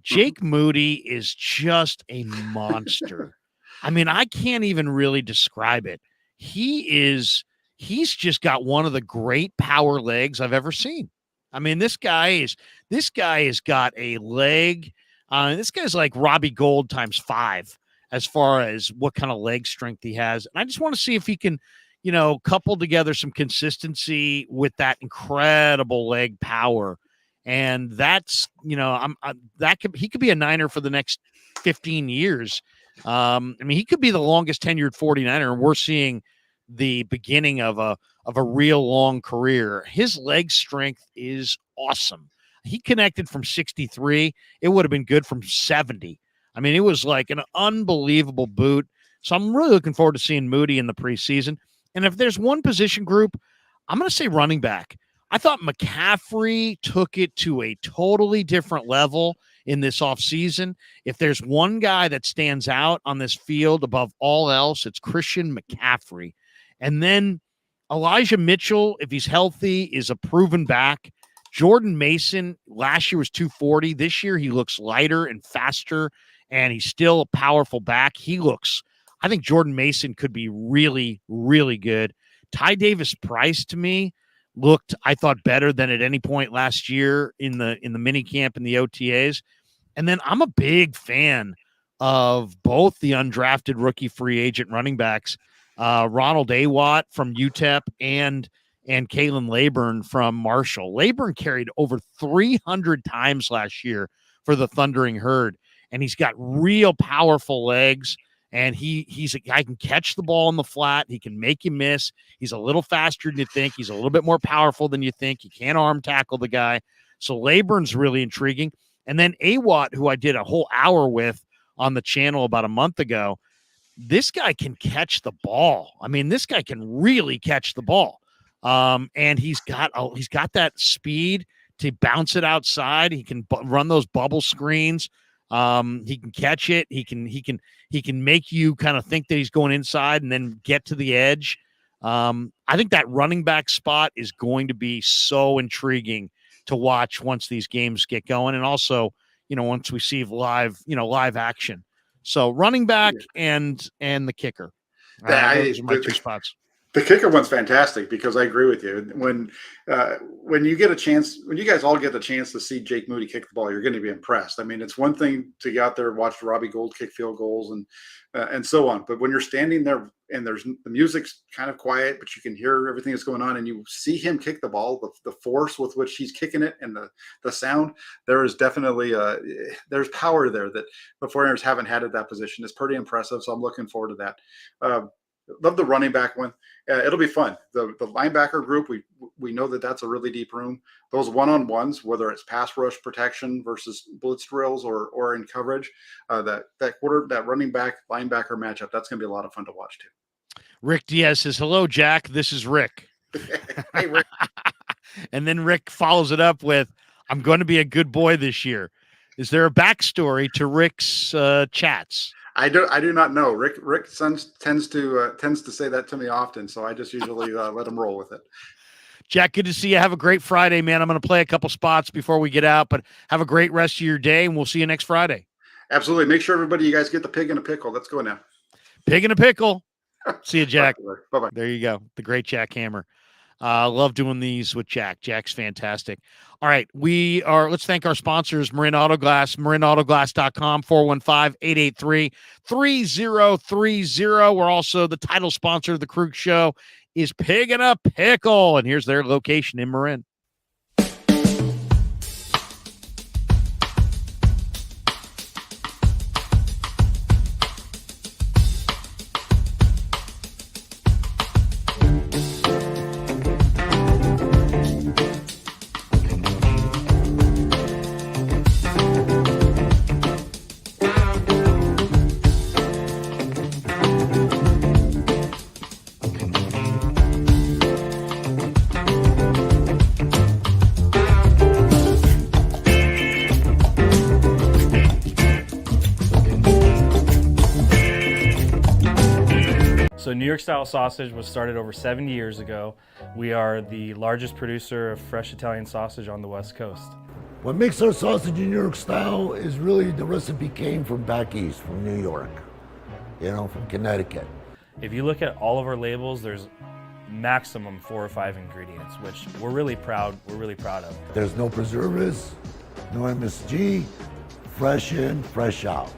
Jake Moody is just a monster. I mean, I can't even really describe it. He's just got one of the great power legs I've ever seen. I mean, this guy has got a leg. This guy's like Robbie Gold times 5 as far as what kind of leg strength he has. And I just want to see if he can, couple together some consistency with that incredible leg power. And that's, he could be a Niner for the next 15 years. I mean, he could be the longest tenured 49er, and we're seeing the beginning of a real long career. His leg strength is awesome. He connected from 63. It would have been good from 70. I mean, it was like an unbelievable boot. So I'm really looking forward to seeing Moody in the preseason. And if there's one position group, I'm going to say running back. I thought McCaffrey took it to a totally different level in this offseason. If there's one guy that stands out on this field above all else, it's Christian McCaffrey. And then Elijah Mitchell, if he's healthy, is a proven back. Jordan Mason last year was 240. This year he looks lighter and faster, and he's still a powerful back. I think Jordan Mason could be really, really good. Ty Davis Price to me looked, I thought, better than at any point last year in the mini camp and the OTAs. And then I'm a big fan of both the undrafted rookie free agent running backs, Ronald Awatt from UTEP and Kalen Laburn from Marshall. Laburn carried over 300 times last year for the Thundering Herd, and he's got real powerful legs. And he's a guy can catch the ball in the flat. He can make you miss. He's a little faster than you think. He's a little bit more powerful than you think. You can't arm tackle the guy. So Laburn's really intriguing. And then Awatt, who I did a whole hour with on the channel about a month ago, this guy can catch the ball. I mean, this guy can really catch the ball. And he's got that speed to bounce it outside. He can run those bubble screens. He can catch it. He can make you kind of think that he's going inside and then get to the edge. I think that running back spot is going to be so intriguing to watch once these games get going. And also, once we see live action. So running back and the kicker. Those are my 2 spots. The kicker one's fantastic because I agree with you. When you get a chance, when you guys all get the chance to see Jake Moody kick the ball, you're going to be impressed. I mean, it's one thing to get out there and watch Robbie Gold kick field goals and so on. But when you're standing there and the music's kind of quiet, but you can hear everything that's going on, and you see him kick the ball, the force with which he's kicking it and the sound, there is definitely there's power there that the 49ers haven't had at that position. It's pretty impressive. So I'm looking forward to that. Love the running back one. It'll be fun. The linebacker group, we know that's a really deep room. Those one-on-ones, whether it's pass rush protection versus blitz drills or in coverage, that running back linebacker matchup, that's going to be a lot of fun to watch too. Rick Diaz says, "Hello, Jack. This is Rick." Hey, Rick. And then Rick follows it up with, "I'm going to be a good boy this year." Is there a backstory to Rick's chats? I do not know. Rick tends to say that to me often, so I just usually let him roll with it. Jack, good to see you. Have a great Friday, man. I'm going to play a couple spots before we get out, but have a great rest of your day, and we'll see you next Friday. Absolutely. Make sure you guys get the pig in a pickle. Let's go now. Pig in a pickle. See you, Jack. Bye-bye. There you go. The great Jack Hammer. Love doing these with Jack. Jack's fantastic. All right. Let's thank our sponsors, Marin Auto Glass, marinautoglass.com, 415-883-3030. We're also the title sponsor of the Krug Show is Pig in a Pickle. And here's their location in Marin. So New York Style Sausage was started over 70 years ago. We are the largest producer of fresh Italian sausage on the West Coast. What makes our sausage in New York style is really the recipe came from back east, from New York, from Connecticut. If you look at all of our labels, there's maximum 4 or 5 ingredients, which we're really proud of. There's no preservatives, no MSG, fresh in, fresh out.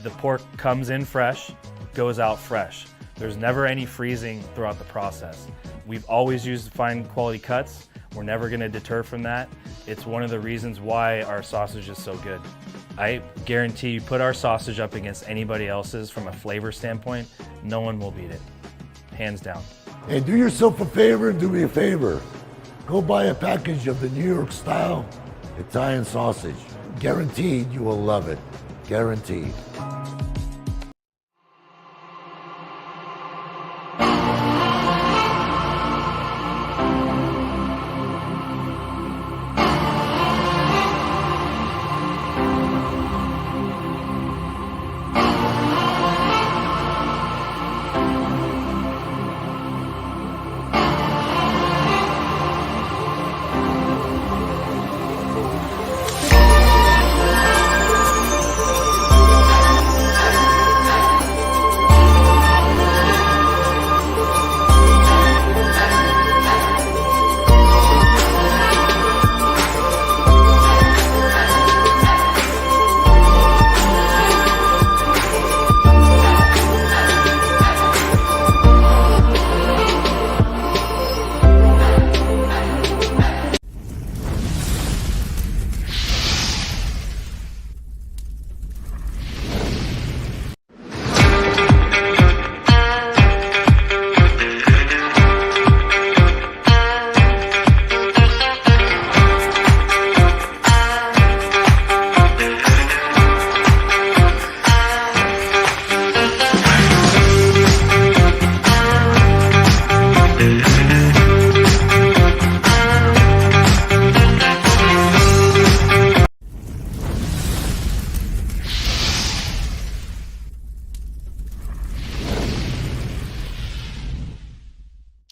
The pork comes in fresh, goes out fresh. There's never any freezing throughout the process. We've always used fine quality cuts. We're never going to deter from that. It's one of the reasons why our sausage is so good. I guarantee you put our sausage up against anybody else's from a flavor standpoint, no one will beat it, hands down. Hey, do yourself a favor and do me a favor. Go buy a package of the New York style Italian sausage. Guaranteed you will love it. Guaranteed.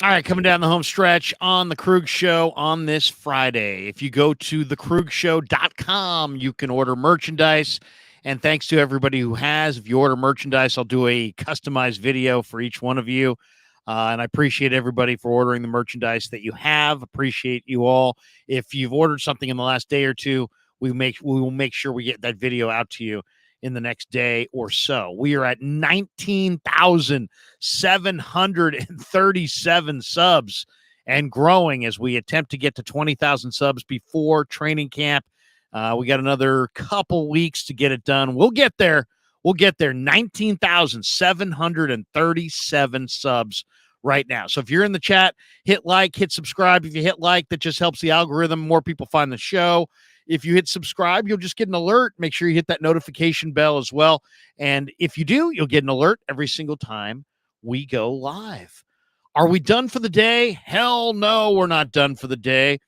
All right, coming down the home stretch on the Krug Show on this Friday. If you go to thekrugshow.com, you can order merchandise. And thanks to everybody who has. If you order merchandise, I'll do a customized video for each one of you. And I appreciate everybody for ordering the merchandise that you have. Appreciate you all. If you've ordered something in the last day or two, we will make sure we get that video out to you in the next day or so. We are at 19,737 subs and growing as we attempt to get to 20,000 subs before training camp. We got another couple weeks to get it done. We'll get there. 19,737 subs right now. So if you're in the chat, hit like, hit subscribe. If you hit like, that just helps the algorithm. More people find the show. If you hit subscribe, you'll just get an alert. Make sure you hit that notification bell as well. And if you do, you'll get an alert every single time we go live. Are we done for the day? Hell no, we're not done for the day.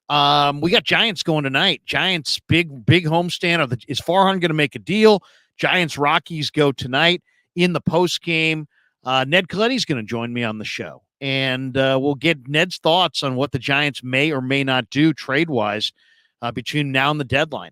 We got Giants going tonight. Giants, big homestand. Is Farhan going to make a deal? Giants Rockies go tonight in the post game. Ned Colletti's going to join me on the show, and we'll get Ned's thoughts on what the Giants may or may not do trade-wise between now and the deadline.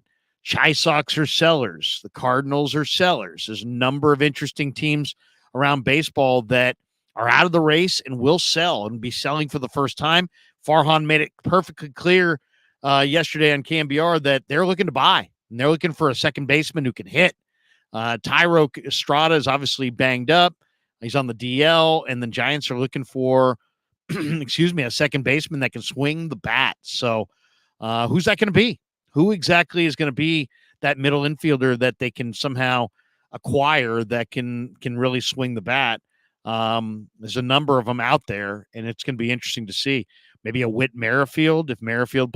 Chi Sox are sellers. The Cardinals are sellers. There's a number of interesting teams around baseball that are out of the race and will sell and be selling for the first time. Farhan made it perfectly clear yesterday on KMBR that they're looking to buy, and they're looking for a second baseman who can hit. Tyro Estrada is obviously banged up. He's on the DL, and the Giants are looking for, a second baseman that can swing the bat. So who's that going to be? Who exactly is going to be that middle infielder that they can somehow acquire that can really swing the bat? There's a number of them out there, and it's going to be interesting to see. Maybe a Whit Merrifield, if Merrifield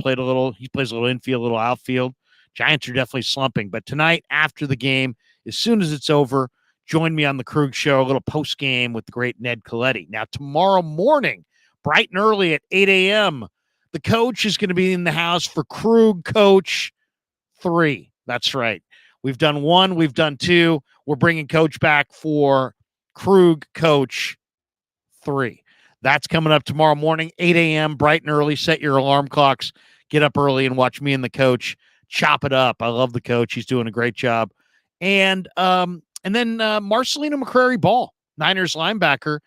he plays a little infield, a little outfield. Giants are definitely slumping. But tonight, after the game, as soon as it's over, join me on the Krug Show, a little post game with the great Ned Colletti. Now, tomorrow morning, bright and early at 8 a.m., the coach is going to be in the house for Krug Coach 3. That's right. We've done 1. We've done 2. We're bringing Coach back for Krug Coach 3. That's coming up tomorrow morning, 8 a.m., bright and early. Set your alarm clocks. Get up early and watch me and the coach chop it up. I love the coach. He's doing a great job. And then Marcelino McCrary-Ball, Niners linebacker,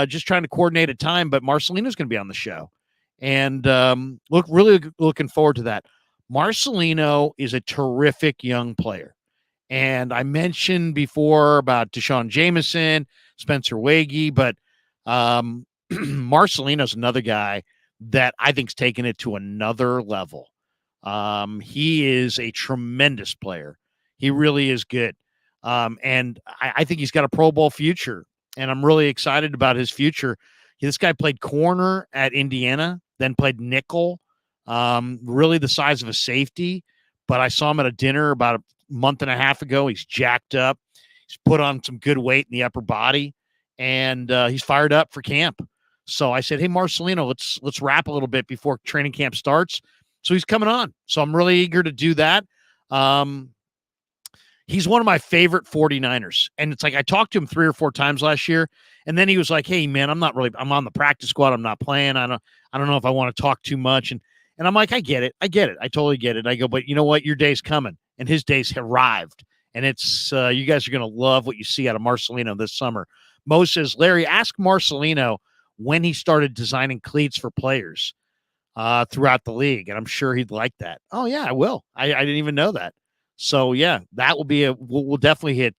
just trying to coordinate a time, but Marcelino's going to be on the show. And really looking forward to that. Marcelino is a terrific young player. And I mentioned before about Deshaun Jameson, Spencer Wagee, but Marcelino's another guy that I think's taken it to another level. He is a tremendous player. He really is good. And I think he's got a Pro Bowl future, and I'm really excited about his future. This guy played corner at Indiana, then played nickel, really the size of a safety. But I saw him at a dinner about a month and a half ago. He's jacked up. He's put on some good weight in the upper body, and he's fired up for camp. So I said, hey, Marcelino, let's wrap a little bit before training camp starts. So he's coming on. So I'm really eager to do that. He's one of my favorite 49ers. And it's like I talked to him 3 or 4 times last year, and then he was like, hey, man, I'm on the practice squad. I'm not playing. I don't know if I want to talk too much. And I'm like, I get it. I totally get it. I go, but you know what? Your day's coming. And his day's arrived. And it's you guys are going to love what you see out of Marcelino this summer. Mo says, Larry, ask Marcelino when he started designing cleats for players throughout the league. And I'm sure he'd like that. Oh, yeah, I will. I didn't even know that. So, yeah, that will be we'll definitely hit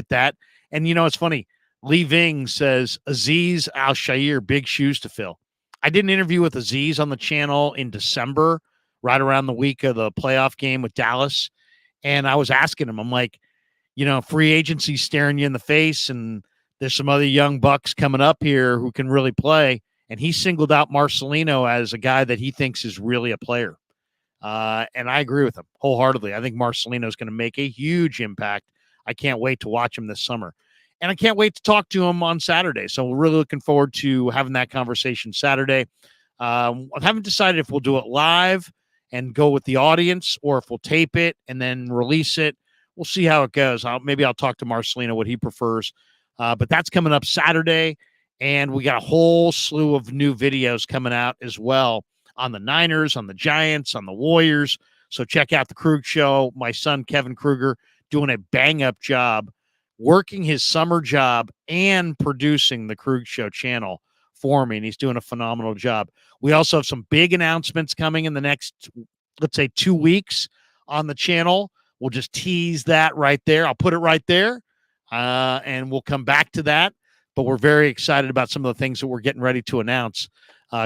that. And, it's funny. Lee Ving says, Azeez Al-Shaair, big shoes to fill. I did an interview with Azeez on the channel in December, right around the week of the playoff game with Dallas. And I was asking him, I'm like, free agency staring you in the face, and there's some other young bucks coming up here who can really play. And he singled out Marcelino as a guy that he thinks is really a player. And I agree with him wholeheartedly. I think Marcelino is going to make a huge impact. I can't wait to watch him this summer. And I can't wait to talk to him on Saturday. So we're really looking forward to having that conversation Saturday. I haven't decided if we'll do it live and go with the audience, or if we'll tape it and then release it. We'll see how it goes. Maybe I'll talk to Marcelino what he prefers. But that's coming up Saturday. And we got a whole slew of new videos coming out as well on the Niners, on the Giants, on the Warriors. So check out the Krug Show. My son, Kevin Krueger, doing a bang-up job, working his summer job and producing the Krug Show channel for me, and he's doing a phenomenal job. We also have some big announcements coming in the next, let's say, 2 weeks on the channel. We'll just tease that right there. I'll put it right there, and we'll come back to that. But we're very excited about some of the things that we're getting ready to announce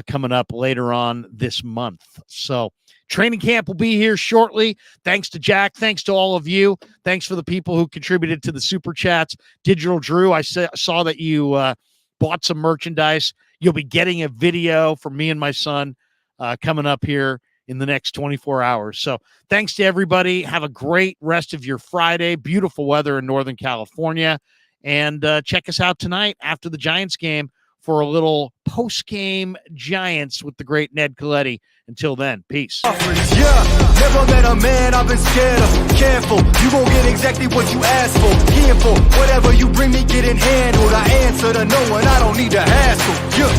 coming up later on this month. So training camp will be here shortly. Thanks to Jack. Thanks to all of you. Thanks for the people who contributed to the Super Chats. Digital Drew, I saw that you bought some merchandise. You'll be getting a video from me and my son coming up here in the next 24 hours. So thanks to everybody. Have a great rest of your Friday. Beautiful weather in Northern California. And check us out tonight after the Giants game for a little post-game Giants with the great Ned Coletti. Until then, peace. Yeah, never met a man I've been scared of. Careful, you gon' get exactly what you asked for. Here for whatever you bring me, getting handled. I answer to no one, I don't need to hassle. Yeah.